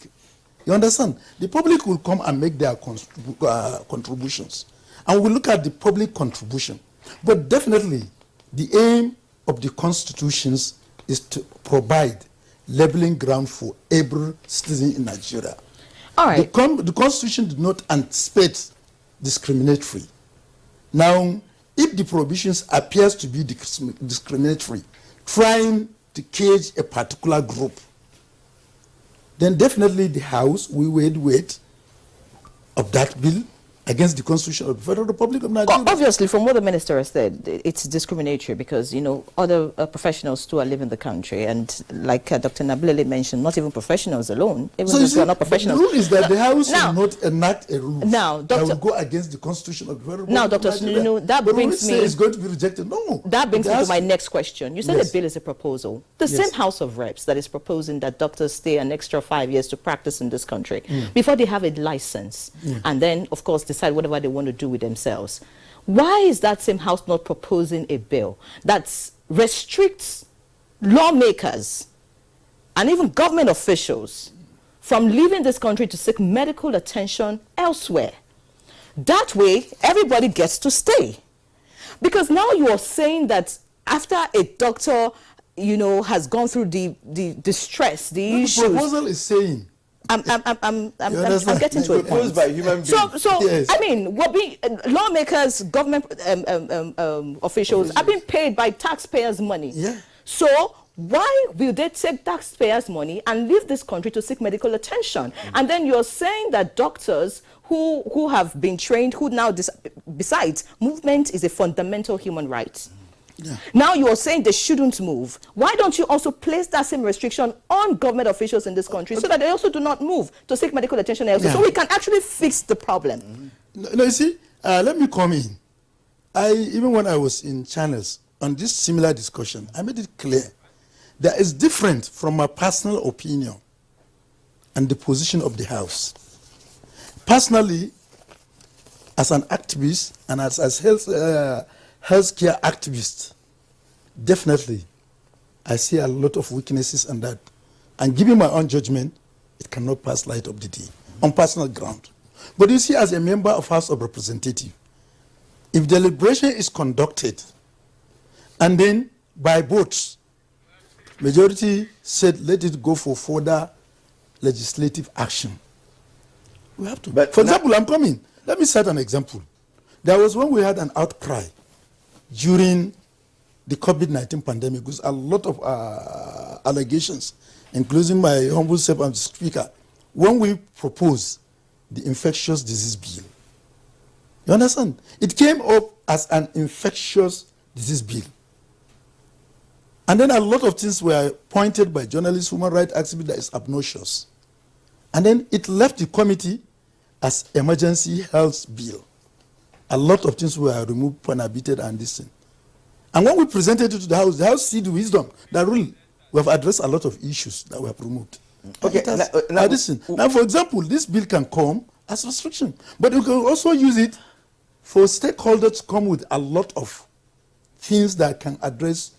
You understand? The public will come and make their contributions, and we'll look at the public contribution. But definitely, the aim of the constitutions is to provide leveling ground for every citizen in Nigeria. All right. The constitution did not anticipate discriminatory. Now, if the provisions appears to be discriminatory, trying to cage a particular group, then definitely the House will weigh the weight of that bill against the Constitution of the Federal Republic of Nigeria. Obviously, from what the minister has said, it's discriminatory because, other professionals too are living the country. And like Dr. Nabilele mentioned, not even professionals alone, even those who are not professionals. The rule is that the House will not enact a rule that will go against the Constitution of the Federal Republic now, of Dr. Nigeria. Sununu, that brings me... it's going to be rejected. No. That brings me to my next question. You said Yes. the bill is a proposal. The same House of Reps that is proposing that doctors stay an extra 5 years to practice in this country before they have a license and then, of course, decide whatever they want to do with themselves. Why is that same House not proposing a bill that restricts lawmakers and even government officials from leaving this country to seek medical attention elsewhere. That way, everybody gets to stay. Because now you are saying that after a doctor, you know, has gone through the stress, the issues. The proposal is saying. I'm getting to a point. By human beings. So Yes. I mean, lawmakers, government officials are being paid by taxpayers' money. Yeah. So why will they take taxpayers' money and leave this country to seek medical attention? And then you're saying that doctors who have been trained, who now, besides, movement is a fundamental human right. Yeah. Now you are saying they shouldn't move. Why don't you also place that same restriction on government officials in this country so that they also do not move to seek medical attention elsewhere, so we can actually fix the problem? No, you see, let me come in. Even when I was in channels on this similar discussion, I made it clear that it's different from my personal opinion and the position of the House. Personally, as an activist and as healthcare activist, definitely, I see a lot of weaknesses in that. And giving my own judgment, it cannot pass light of the day on personal ground. But you see, as a member of House of Representatives, if deliberation is conducted and then by votes, majority said let it go for further legislative action, we have to. But for example, I'm coming. Let me cite an example. There was when we had an outcry during the COVID-19 pandemic with a lot of allegations, including my humble self and speaker, when we proposed the infectious disease bill. You understand? It came up as an infectious disease bill. And then a lot of things were pointed by journalists, human rights activists that is obnoxious. And then it left the committee as emergency health bill. A lot of things were removed, prohibited, and this thing. And when we presented it to the House see the wisdom that really we have addressed a lot of issues that were removed. Okay, Now, for example, this bill can come as restriction, but you can also use it for stakeholders to come with a lot of things that can address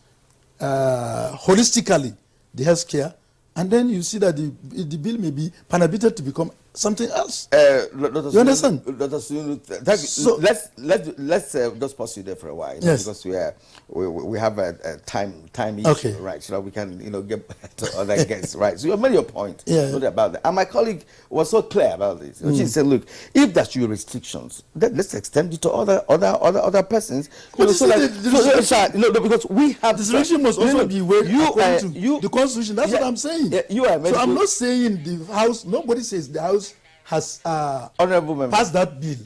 holistically the healthcare, and then you see that the bill may be prohibited to become something else. You understand? So let's just pause you there for a while, yes, because we have a time issue, okay, right? So that we can get back to other guests, right? So you made your point, yeah, about that. And my colleague was so clear about this. She said, "Look, if there should be restrictions, then let's extend it to other persons." Because we have the restriction must also be weighed according to the Constitution. That's what I'm saying. Yeah, so I'm not saying the House. Nobody says the House has honorable member passed that bill,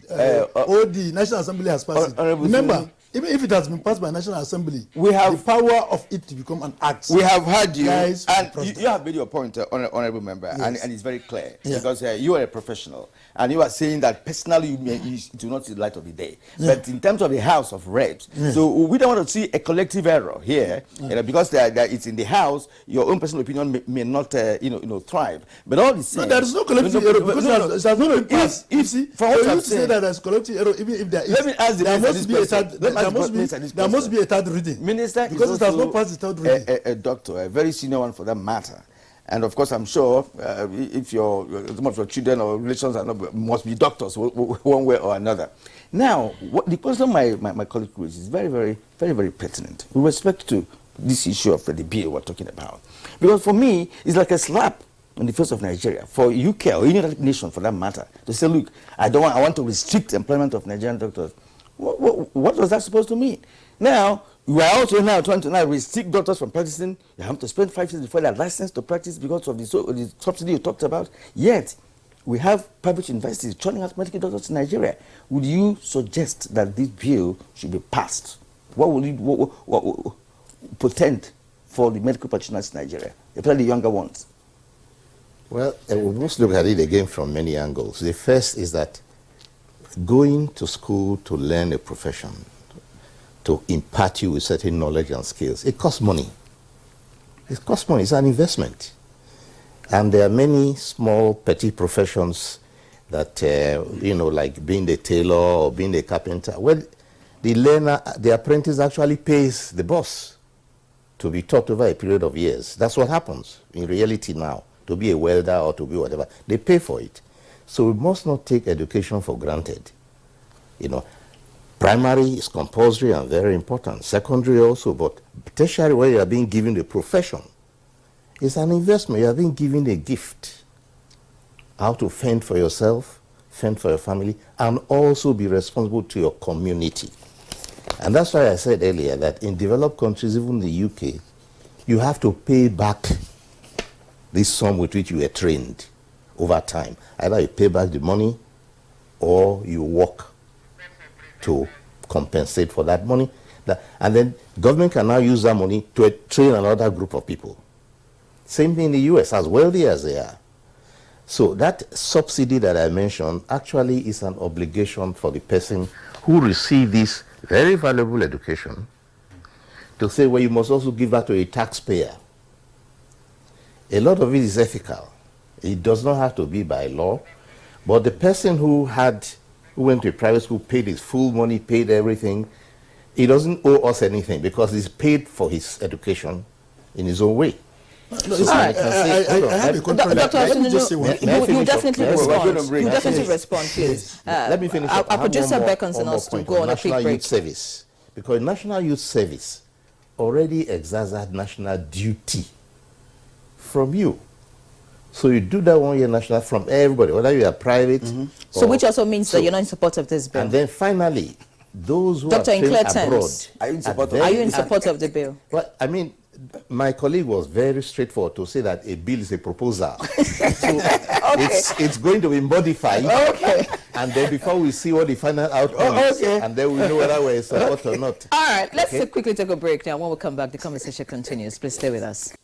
or the National Assembly has passed it. Remember, even if it has been passed by National Assembly, we have the power of it to become an act. We have heard you, guys, and you have made your point, honorable member, yes, and it's very clear, yeah, because you are a professional, and you are saying that personally you do not see the light of the day. Yeah. But in terms of the House of Reps, yeah, so we don't want to see a collective error here, yeah, because it's in the House. Your own personal opinion may not, thrive. But all the same, no, there is no collective error because it has not been passed. If for you to say that there's collective error, even if there is, let me ask there must be a third. There must be a third reading, Minister, because it has not passed the third reading. A doctor, a very senior one for that matter. And of course, I'm sure if some of your children or relations must be doctors one way or another. Now, the question my colleague raised is very, very, very, very pertinent with respect to this issue of the bill we're talking about. Because for me, it's like a slap on the face of Nigeria, for UK or any other nation for that matter, to say, look, I want to restrict employment of Nigerian doctors. What was that supposed to mean? Now, we are also now trying to restrict doctors from practicing. You have to spend 5 years before they're licensed to practice because of the subsidy you talked about. Yet, we have private universities churning out medical doctors in Nigeria. Would you suggest that this bill should be passed? What will it portend for the medical practitioners in Nigeria, especially the younger ones? Well, we must look at it again from many angles. The first is that going to school to learn a profession, to impart you with certain knowledge and skills, it costs money. It costs money. It's an investment. And there are many small, petty professions that, like being the tailor or being the carpenter. Well, the learner, the apprentice actually pays the boss to be taught over a period of years. That's what happens in reality now. to be a welder or to be whatever. They pay for it. So we must not take education for granted. You know, primary is compulsory and very important. Secondary also, but tertiary, where you are being given a profession, is an investment. You are being given a gift. How to fend for yourself, fend for your family, and also be responsible to your community. And that's why I said earlier that in developed countries, even the UK, you have to pay back this sum with which you were trained over time. Either you pay back the money or you work to compensate for that money. And then government can now use that money to train another group of people. Same thing in the US, as wealthy as they are. So that subsidy that I mentioned actually is an obligation for the person who received this very valuable education to say, well, you must also give that to a taxpayer. A lot of it is ethical. It does not have to be by law, but the person who went to a private school, paid his full money, paid everything, he doesn't owe us anything because he's paid for his education in his own way. No, I have a contract. Dr. Let me just say one thing. You definitely respond. You definitely Yes. respond, please. Let me finish. Our up. I have producer one more- beckons one on more us to point go on a National quick break. Youth Service, because National Youth Service already exerts that national duty from you. So you do that 1 year national from everybody, whether you are private. So which also means that you're not in support of this bill. And then finally, those who Dr. are in trained clear abroad. terms, Are you in support Are you in support of the bill? Well, I mean, my colleague was very straightforward to say that a bill is a proposal. So it's going to be modified. Okay. And then before we see what the final outcome is, and then we know whether we're in support or not. All right, let's quickly take a break now. When we come back, the conversation continues. Please stay with us.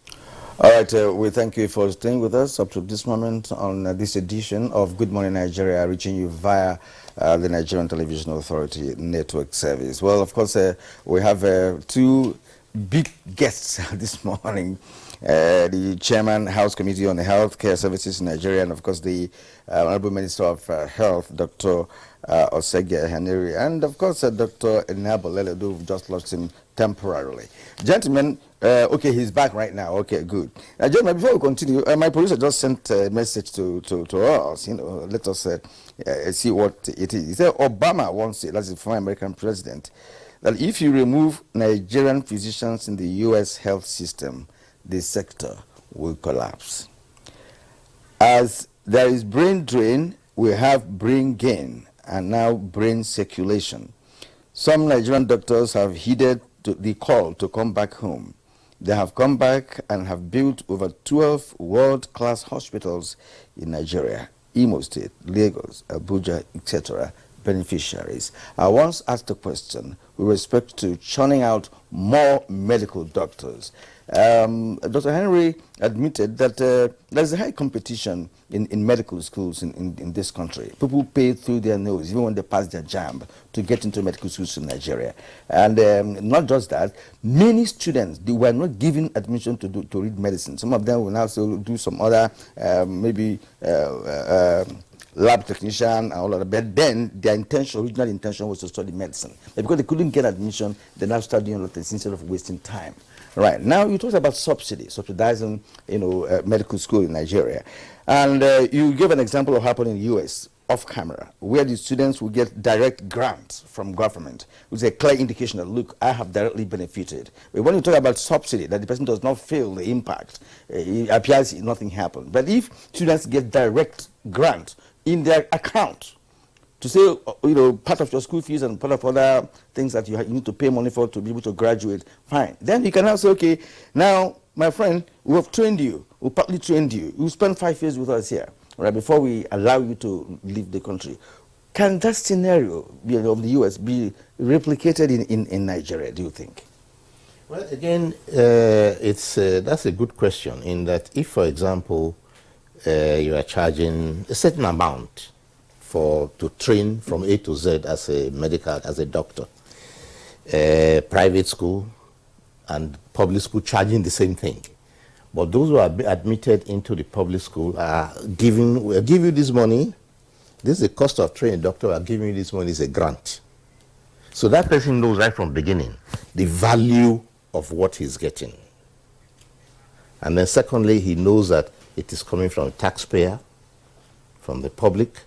All right, we thank you for staying with us up to this moment on this edition of Good Morning Nigeria, reaching you via the Nigerian Television Authority Network Service. Well, of course, we have two big guests this morning. The Chairman, House Committee on Health Care Services in Nigeria, and of course the Honorable Minister of Health, Dr. Osege Henry, and of course Dr. Enabo Leledo, who just lost him temporarily. Gentlemen, okay, he's back right now. Okay, good. Gentlemen, before we continue, my producer just sent a message to us. You know, let us see what it is. He said Obama once said, that's the former American president, that if you remove Nigerian physicians in the U.S. health system, the sector will collapse. As there is brain drain, we have brain gain, and now brain circulation. Some Nigerian doctors have heeded the call to come back home. They have come back and have built over 12 world-class hospitals in Nigeria, Imo State, Lagos, Abuja, etc., beneficiaries. I once asked a question with respect to churning out more medical doctors. Dr. Henry admitted that there's a high competition in medical schools in this country. People pay through their nose, even when they pass their JAMB, to get into medical schools in Nigeria. And not just that, many students, they were not given admission to read medicine. Some of them will now still do some other, lab technician and all of that. But then their original intention was to study medicine. But because they couldn't get admission, they now start doing a lot of things instead of wasting time. Right. Now you talked about subsidizing, medical school in Nigeria. And you gave an example of happening in the US, off camera, where the students will get direct grants from government, which is a clear indication that, look, I have directly benefited. But when you talk about subsidy, that the person does not feel the impact, it appears nothing happened. But if students get direct grant in their account to say, part of your school fees and part of other things that you need to pay money for to be able to graduate, fine. Then you can now say, okay, now, my friend, we have trained you, we partly trained you, you spend 5 years with us here, right, before we allow you to leave the country. Can that scenario of the US be replicated in Nigeria, do you think? Well, again, that's a good question, in that if, for example, you are charging a certain amount to train from A to Z as a doctor, private school and public school charging the same thing. But those who are admitted into the public school we'll give you this money. This is the cost of training a doctor. We're giving you this money is a grant. So that person knows right from the beginning the value of what he's getting. And then secondly, he knows that it is coming from a taxpayer, from the public,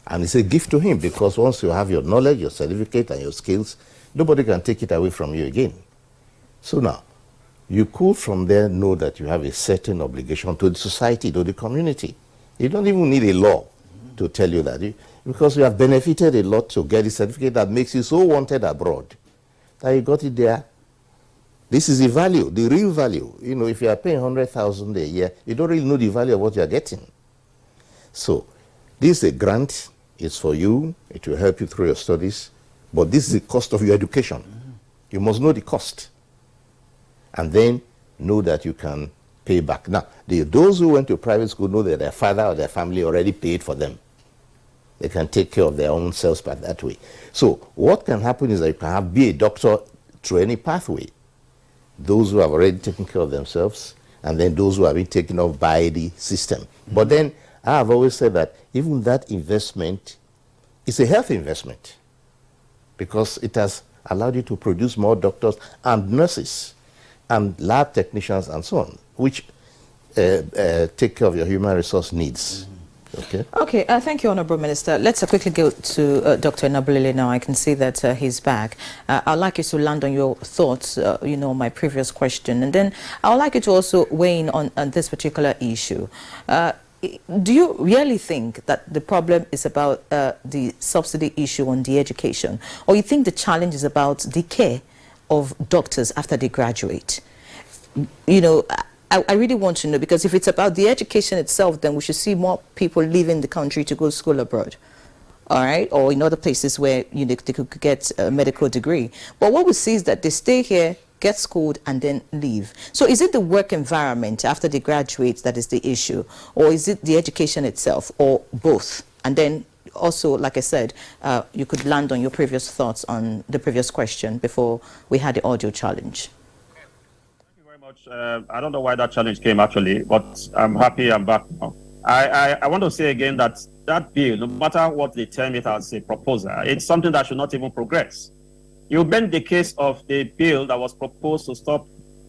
and it's a gift to him, because once you have your knowledge, your certificate, and your skills, nobody can take it away from you again. So now, you could from there know that you have a certain obligation to the society, to the community. You don't even need a law to tell you that, because you have benefited a lot to get a certificate that makes you so wanted abroad that you got it there. This is the value, the real value. You know, if you are paying 100,000 a year, you don't really know the value of what you are getting. So, this is a grant. It's for you. It will help you through your studies. But this is the cost of your education. You must know the cost. And then know that you can pay back. Now, those who went to private school know that their father or their family already paid for them. They can take care of their own selves by that way. So what can happen is that you can be a doctor through any pathway. Those who have already taken care of themselves, and then those who have been taken off by the system. But then I have always said that even that investment is a health investment, because it has allowed you to produce more doctors and nurses and lab technicians and so on, which take care of your human resource needs. Okay. Okay. Thank you, Honourable Minister. Let's quickly go to Dr. Nabulele now. I can see that he's back. I'd like you to land on your thoughts, my previous question. And then I'd like you to also weigh in on this particular issue. Do you really think that the problem is about the subsidy issue on the education? Or you think the challenge is about the care of doctors after they graduate? I really want to know, because if it's about the education itself, then we should see more people leaving the country to go to school abroad, all right, or in other places where they could get a medical degree. But what we see is that they stay here, get schooled, and then leave. So is it the work environment after they graduate that is the issue, or is it the education itself, or both? And then also, like I said, you could land on your previous thoughts on the previous question before we had the audio challenge. I don't know why that challenge came actually, but I'm happy I'm back now. I want to say again that that bill, no matter what they term it as a proposal, it's something that should not even progress. You bend the case of the bill that was proposed to stop,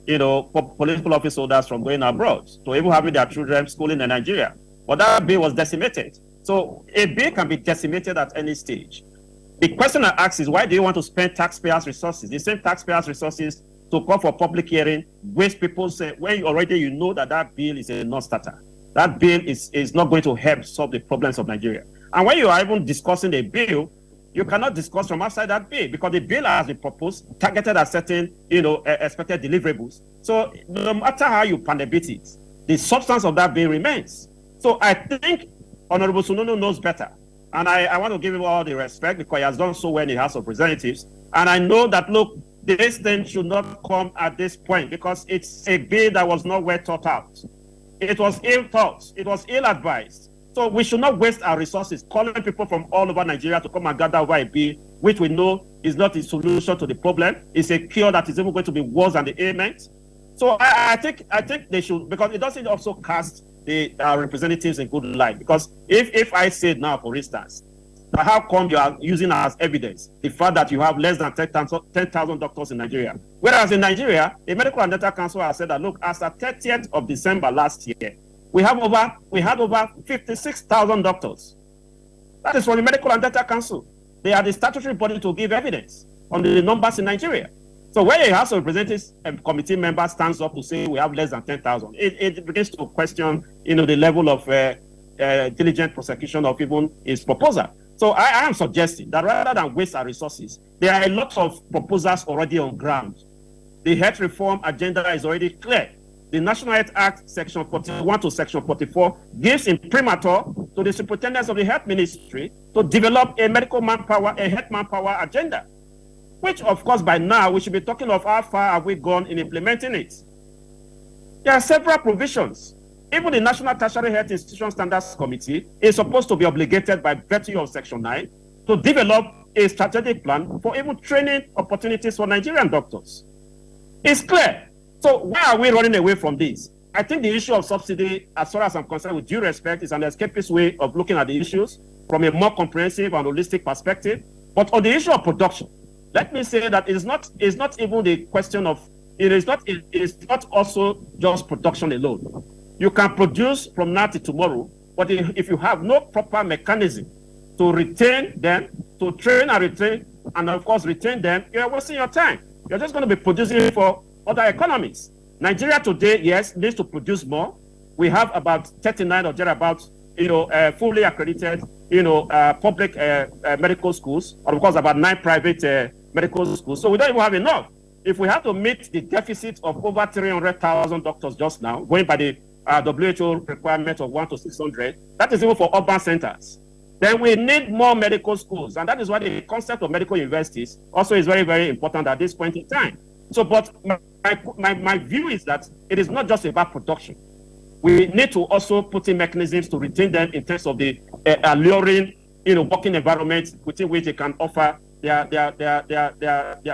political office holders from going abroad, to even having their children schooling in Nigeria. But that bill was decimated. So a bill can be decimated at any stage. The question I ask is, why do you want to spend taxpayers' resources, the same taxpayers' resources, to call for public hearing, waste people say, when you know that bill is a non-starter. That bill is not going to help solve the problems of Nigeria. And when you are even discussing a bill, you cannot discuss from outside that bill, because the bill has been proposed, targeted at certain, expected deliverables. So no matter how you pandabit it, the substance of that bill remains. So I think Honorable Sununu knows better. And I want to give him all the respect, because he has done so well in the House of Representatives. And I know that, look, this thing should not come at this point, because it's a bill that was not well thought out. It was ill thought. It was ill advised. So we should not waste our resources calling people from all over Nigeria to come and gather over a bill, which we know is not a solution to the problem. It's a cure that is even going to be worse than the ailment. So I think they should, because it doesn't also cast our representatives in good light. Because if I say now, for instance, now, how come you are using as evidence the fact that you have less than 10,000 doctors in Nigeria? Whereas in Nigeria, the Medical and Dental Council has said that, look, as of 30th of December last year, we had over 56,000 doctors. That is from the Medical and Dental Council. They are the statutory body to give evidence on the numbers in Nigeria. So when a House of Representatives committee member stands up to say we have less than 10,000, it begins to question, the level of diligent prosecution of even his proposal. So I am suggesting that rather than waste our resources, there are a lot of proposals already on ground. The health reform agenda is already clear. The National Health Act, Section 41 to Section 44, gives imprimatur to the superintendents of the health ministry to develop a health manpower agenda, which, of course, by now we should be talking of how far have we gone in implementing it. There are several provisions. Even the National Tertiary Health Institution Standards Committee is supposed to be obligated by virtue of Section 9 to develop a strategic plan for even training opportunities for Nigerian doctors. It's clear. So why are we running away from this? I think the issue of subsidy, as far as I'm concerned, with due respect, is an escapist way of looking at the issues from a more comprehensive and holistic perspective. But on the issue of production, let me say that it's not even the question of it is not also just production alone. You can produce from now to tomorrow, but if you have no proper mechanism to retain them, to train and retain, and of course retain them, you're wasting your time. You're just going to be producing for other economies. Nigeria today, yes, needs to produce more. We have about 39 or thereabouts, fully accredited, public medical schools, or of course about 9 private medical schools. So we don't even have enough. If we have to meet the deficit of over 300,000 doctors just now, going by the WHO requirement of 1 to 600, that is even for urban centers. Then we need more medical schools, and that is why the concept of medical universities also is very, very important at this point in time. So, but my view is that it is not just about production. We need to also put in mechanisms to retain them in terms of the alluring, working environment within which they can offer their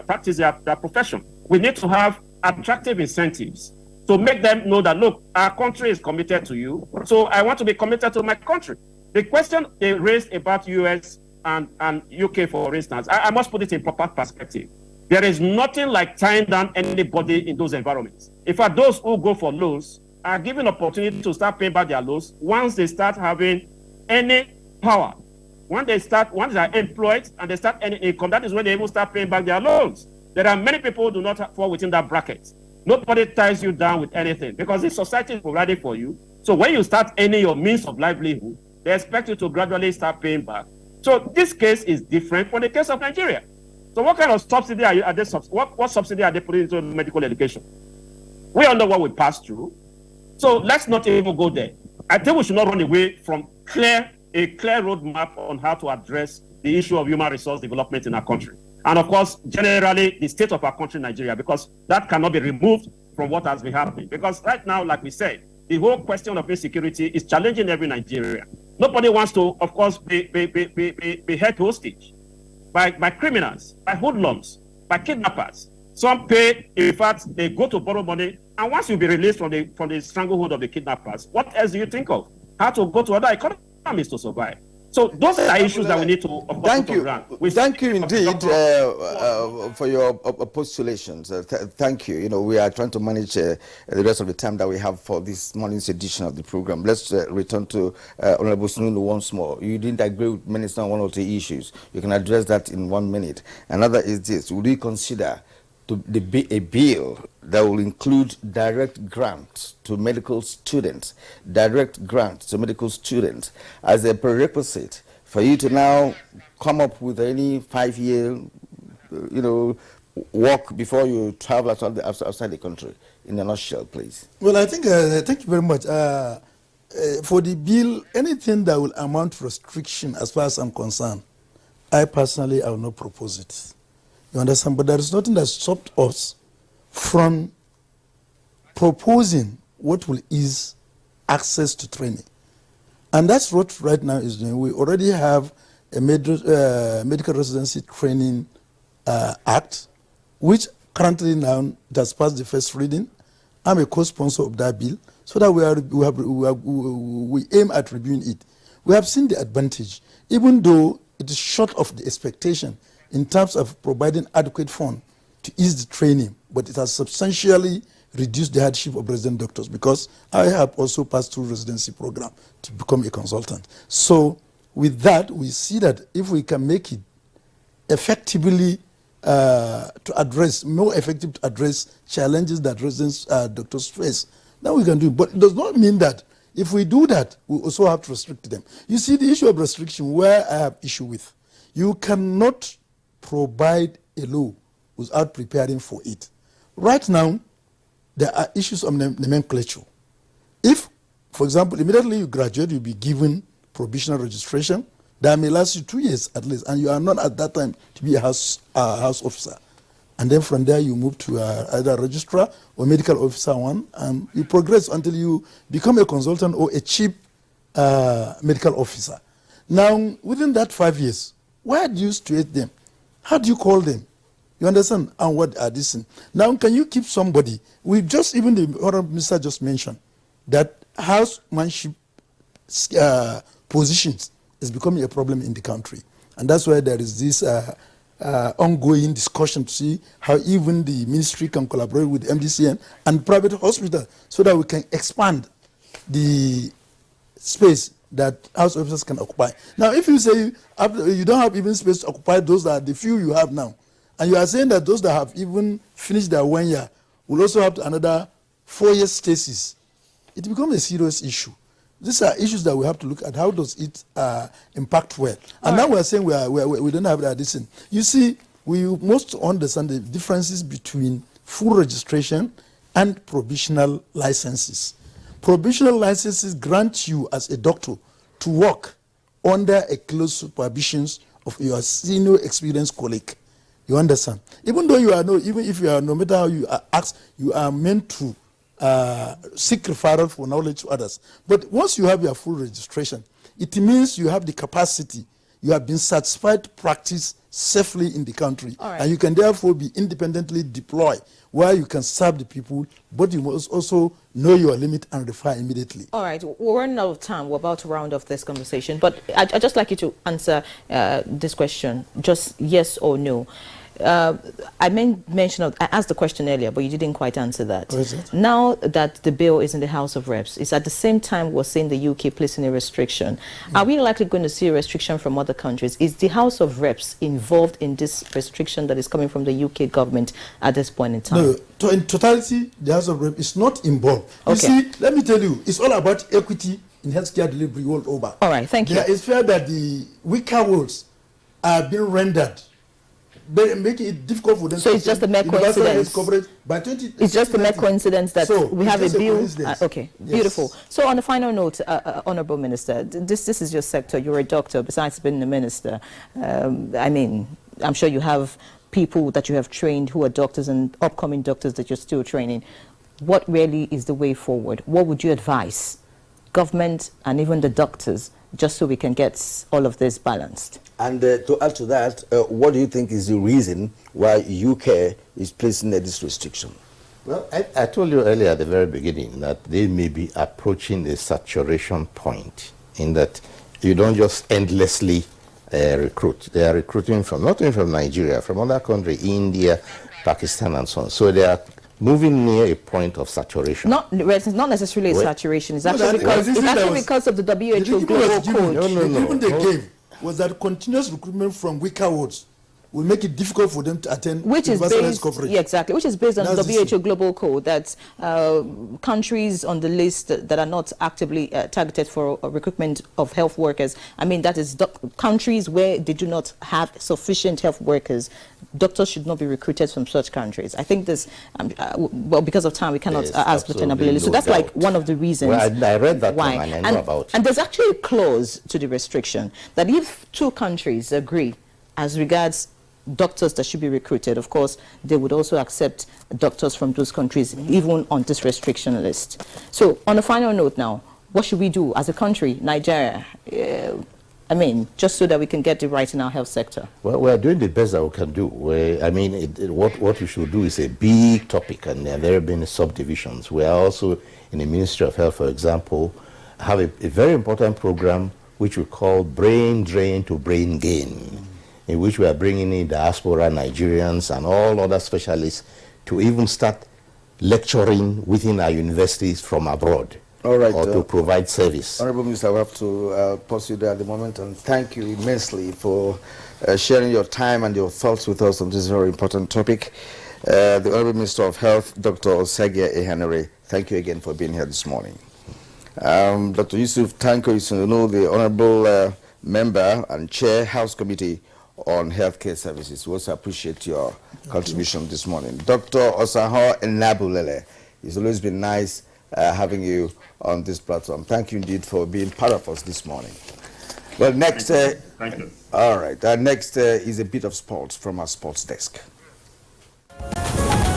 practice, their profession. We need to have attractive incentives to make them know that, look, our country is committed to you, so I want to be committed to my country. The question they raised about US and UK, for instance, I must put it in proper perspective. There is nothing like tying down anybody in those environments. In fact, those who go for loans are given opportunity to start paying back their loans once they start having any power. Once they are employed and they start any income, that is when they even start paying back their loans. There are many people who do not fall within that bracket. Nobody ties you down with anything because the society is providing for you. So when you start earning your means of livelihood, they expect you to gradually start paying back. So this case is different from the case of Nigeria. So what kind of subsidy are they? What subsidy are they putting into medical education? We all know what we passed through. So let's not even go there. I think we should not run away from a clear roadmap on how to address the issue of human resource development in our country. And of course, generally, the state of our country, Nigeria, because that cannot be removed from what has been happening. Because right now, like we said, the whole question of insecurity is challenging every Nigerian. Nobody wants to, of course, be held hostage by criminals, by hoodlums, by kidnappers. Some pay, in fact, they go to borrow money, and once you'll be released from the stranglehold of the kidnappers, what else do you think of? How to go to other economies to survive? So those are issues that we need to, of course, thank you. Thank you indeed for your postulations. Thank you. We are trying to manage the rest of the time that we have for this morning's edition of the program. Let's return to Honorable Sununu once more. You didn't agree with Minister on one or two issues. You can address that in 1 minute. Another is this: would you consider to be a bill that will include direct grants to medical students, as a prerequisite for you to now come up with any 5-year, work before you travel outside the country? In a nutshell, please. Well, I think, thank you very much. For the bill, anything that will amount to restriction, as far as I'm concerned, I personally will not propose it. You understand? But there is nothing that stopped us from proposing what will ease access to training. And that's what right now is doing. We already have a medical residency training act, which currently now it has passed the first reading. I'm a co-sponsor of that bill, so that we aim at reviewing it. We have seen the advantage, even though it is short of the expectation in terms of providing adequate funds to ease the training, but it has substantially reduced the hardship of resident doctors, because I have also passed through residency program to become a consultant. So with that, we see that if we can make it effectively more effective to address challenges that residents doctors face, then we can do it. But it does not mean that if we do that, we also have to restrict them. You see, the issue of restriction, where I have issue with, you cannot provide a law without preparing for it. Right now, there are issues of nomenclature. If, for example, immediately you graduate, you'll be given provisional registration that may last you 2 years at least, and you are not at that time to be a house officer. And then from there, you move to either registrar or medical officer one, and you progress until you become a consultant or a chief medical officer. Now, within that 5 years, where do you situate them? How do you call them? You understand? And what are these things? Now, can you keep somebody? We just, even the Honorable Minister just mentioned that housemanship positions is becoming a problem in the country. And that's why there is this ongoing discussion to see how even the ministry can collaborate with MDCN and private hospital so that we can expand the space that house officers can occupy. Now, if you say you don't have even space to occupy those that are the few you have now, and you are saying that those that have even finished their 1 year will also have another 4 years stasis, it becomes a serious issue. These are issues that we have to look at. How does it impact well? And now we are saying we don't have that. Listen, you see, we must understand the differences between full registration and provisional licenses. Provisional licenses grant you as a doctor to work under a close supervision of your senior experienced colleague. You understand? Even though you are even if you are, no matter how you are asked, you are meant to seek referral for knowledge to others. But once you have your full registration, it means you have the capacity, you have been satisfied to practice safely in the country, and you can therefore be independently deployed where you can serve the people, but you must also know your limit and refer immediately. All right, we're running out of time. We're about to round off this conversation, but I'd just like you to answer this question, just yes or no. I asked the question earlier, but you didn't quite answer that. What is it? Now that the bill is in the House of Reps, it's at the same time we're seeing the UK placing a restriction. Are we likely going to see a restriction from other countries? Is the House of Reps involved in this restriction that is coming from the UK government at this point in time? No, in totality, the House of Reps is not involved. You see, let me tell you, it's all about equity in healthcare delivery world over. All right, thank you. It's fair that the weaker wards are being rendered, making it difficult for them. So it's just a mere coincidence. By 20, it's just a mere coincidence that we have a bill. Okay, yes. Beautiful. So on a final note, Honorable Minister, this is your sector. You're a doctor. Besides being a minister, I mean, I'm sure you have people that you have trained who are doctors and upcoming doctors that you're still training. What really is the way forward? What would you advise government and even the doctors, just so we can get all of this balanced? And to add to that, what do you think is the reason why UK is placing this restriction? Well, I told you earlier at the very beginning that they may be approaching a saturation point in that you don't just endlessly recruit. They are recruiting from, not only from Nigeria, from other countries, India, Pakistan, and so on. So they are moving near a point of saturation. It's not necessarily a saturation. It's actually because of the WHO global code. No. They gave was that continuous recruitment from weaker wards will make it difficult for them to attend universal health coverage. Yeah, exactly, which is based on the WHO global code that countries on the list that are not actively targeted for recruitment of health workers, I mean, that is countries where they do not have sufficient health workers, doctors should not be recruited from such countries. I think this, well, because of time, we cannot ask Lieutenant Abulele. So that's like one of the reasons. Well, I read that why. One and I know about it. And there's actually a clause to the restriction that if two countries agree as regards doctors that should be recruited, of course, they would also accept doctors from those countries, even on this restriction list. So, on a final note now, what should we do as a country, Nigeria? I mean, just so that we can get it right in our health sector. Well, we're doing the best that we can do. What we should do is a big topic, and there have been subdivisions. We are also, in the Ministry of Health, for example, have a very important program which we call Brain Drain to Brain Gain, in which we are bringing in diaspora Nigerians and all other specialists to even start lecturing within our universities from abroad. All right, or to provide service. Honorable Minister, we have to pause you there at the moment, and thank you immensely for sharing your time and your thoughts with us on this very important topic. The Honorable Minister of Health, Dr. Osagie Ehanire, thank you again for being here this morning. Dr. Yusuf Tanko Isuno, the Honorable Member and Chair, House Committee on Healthcare Services. We also appreciate your contribution this morning. Dr. Osagie Ehanire, it's always been nice having you on this platform. Thank you indeed for being part of us this morning. Well, next, Thank you. All right, next is a bit of sports from our sports desk.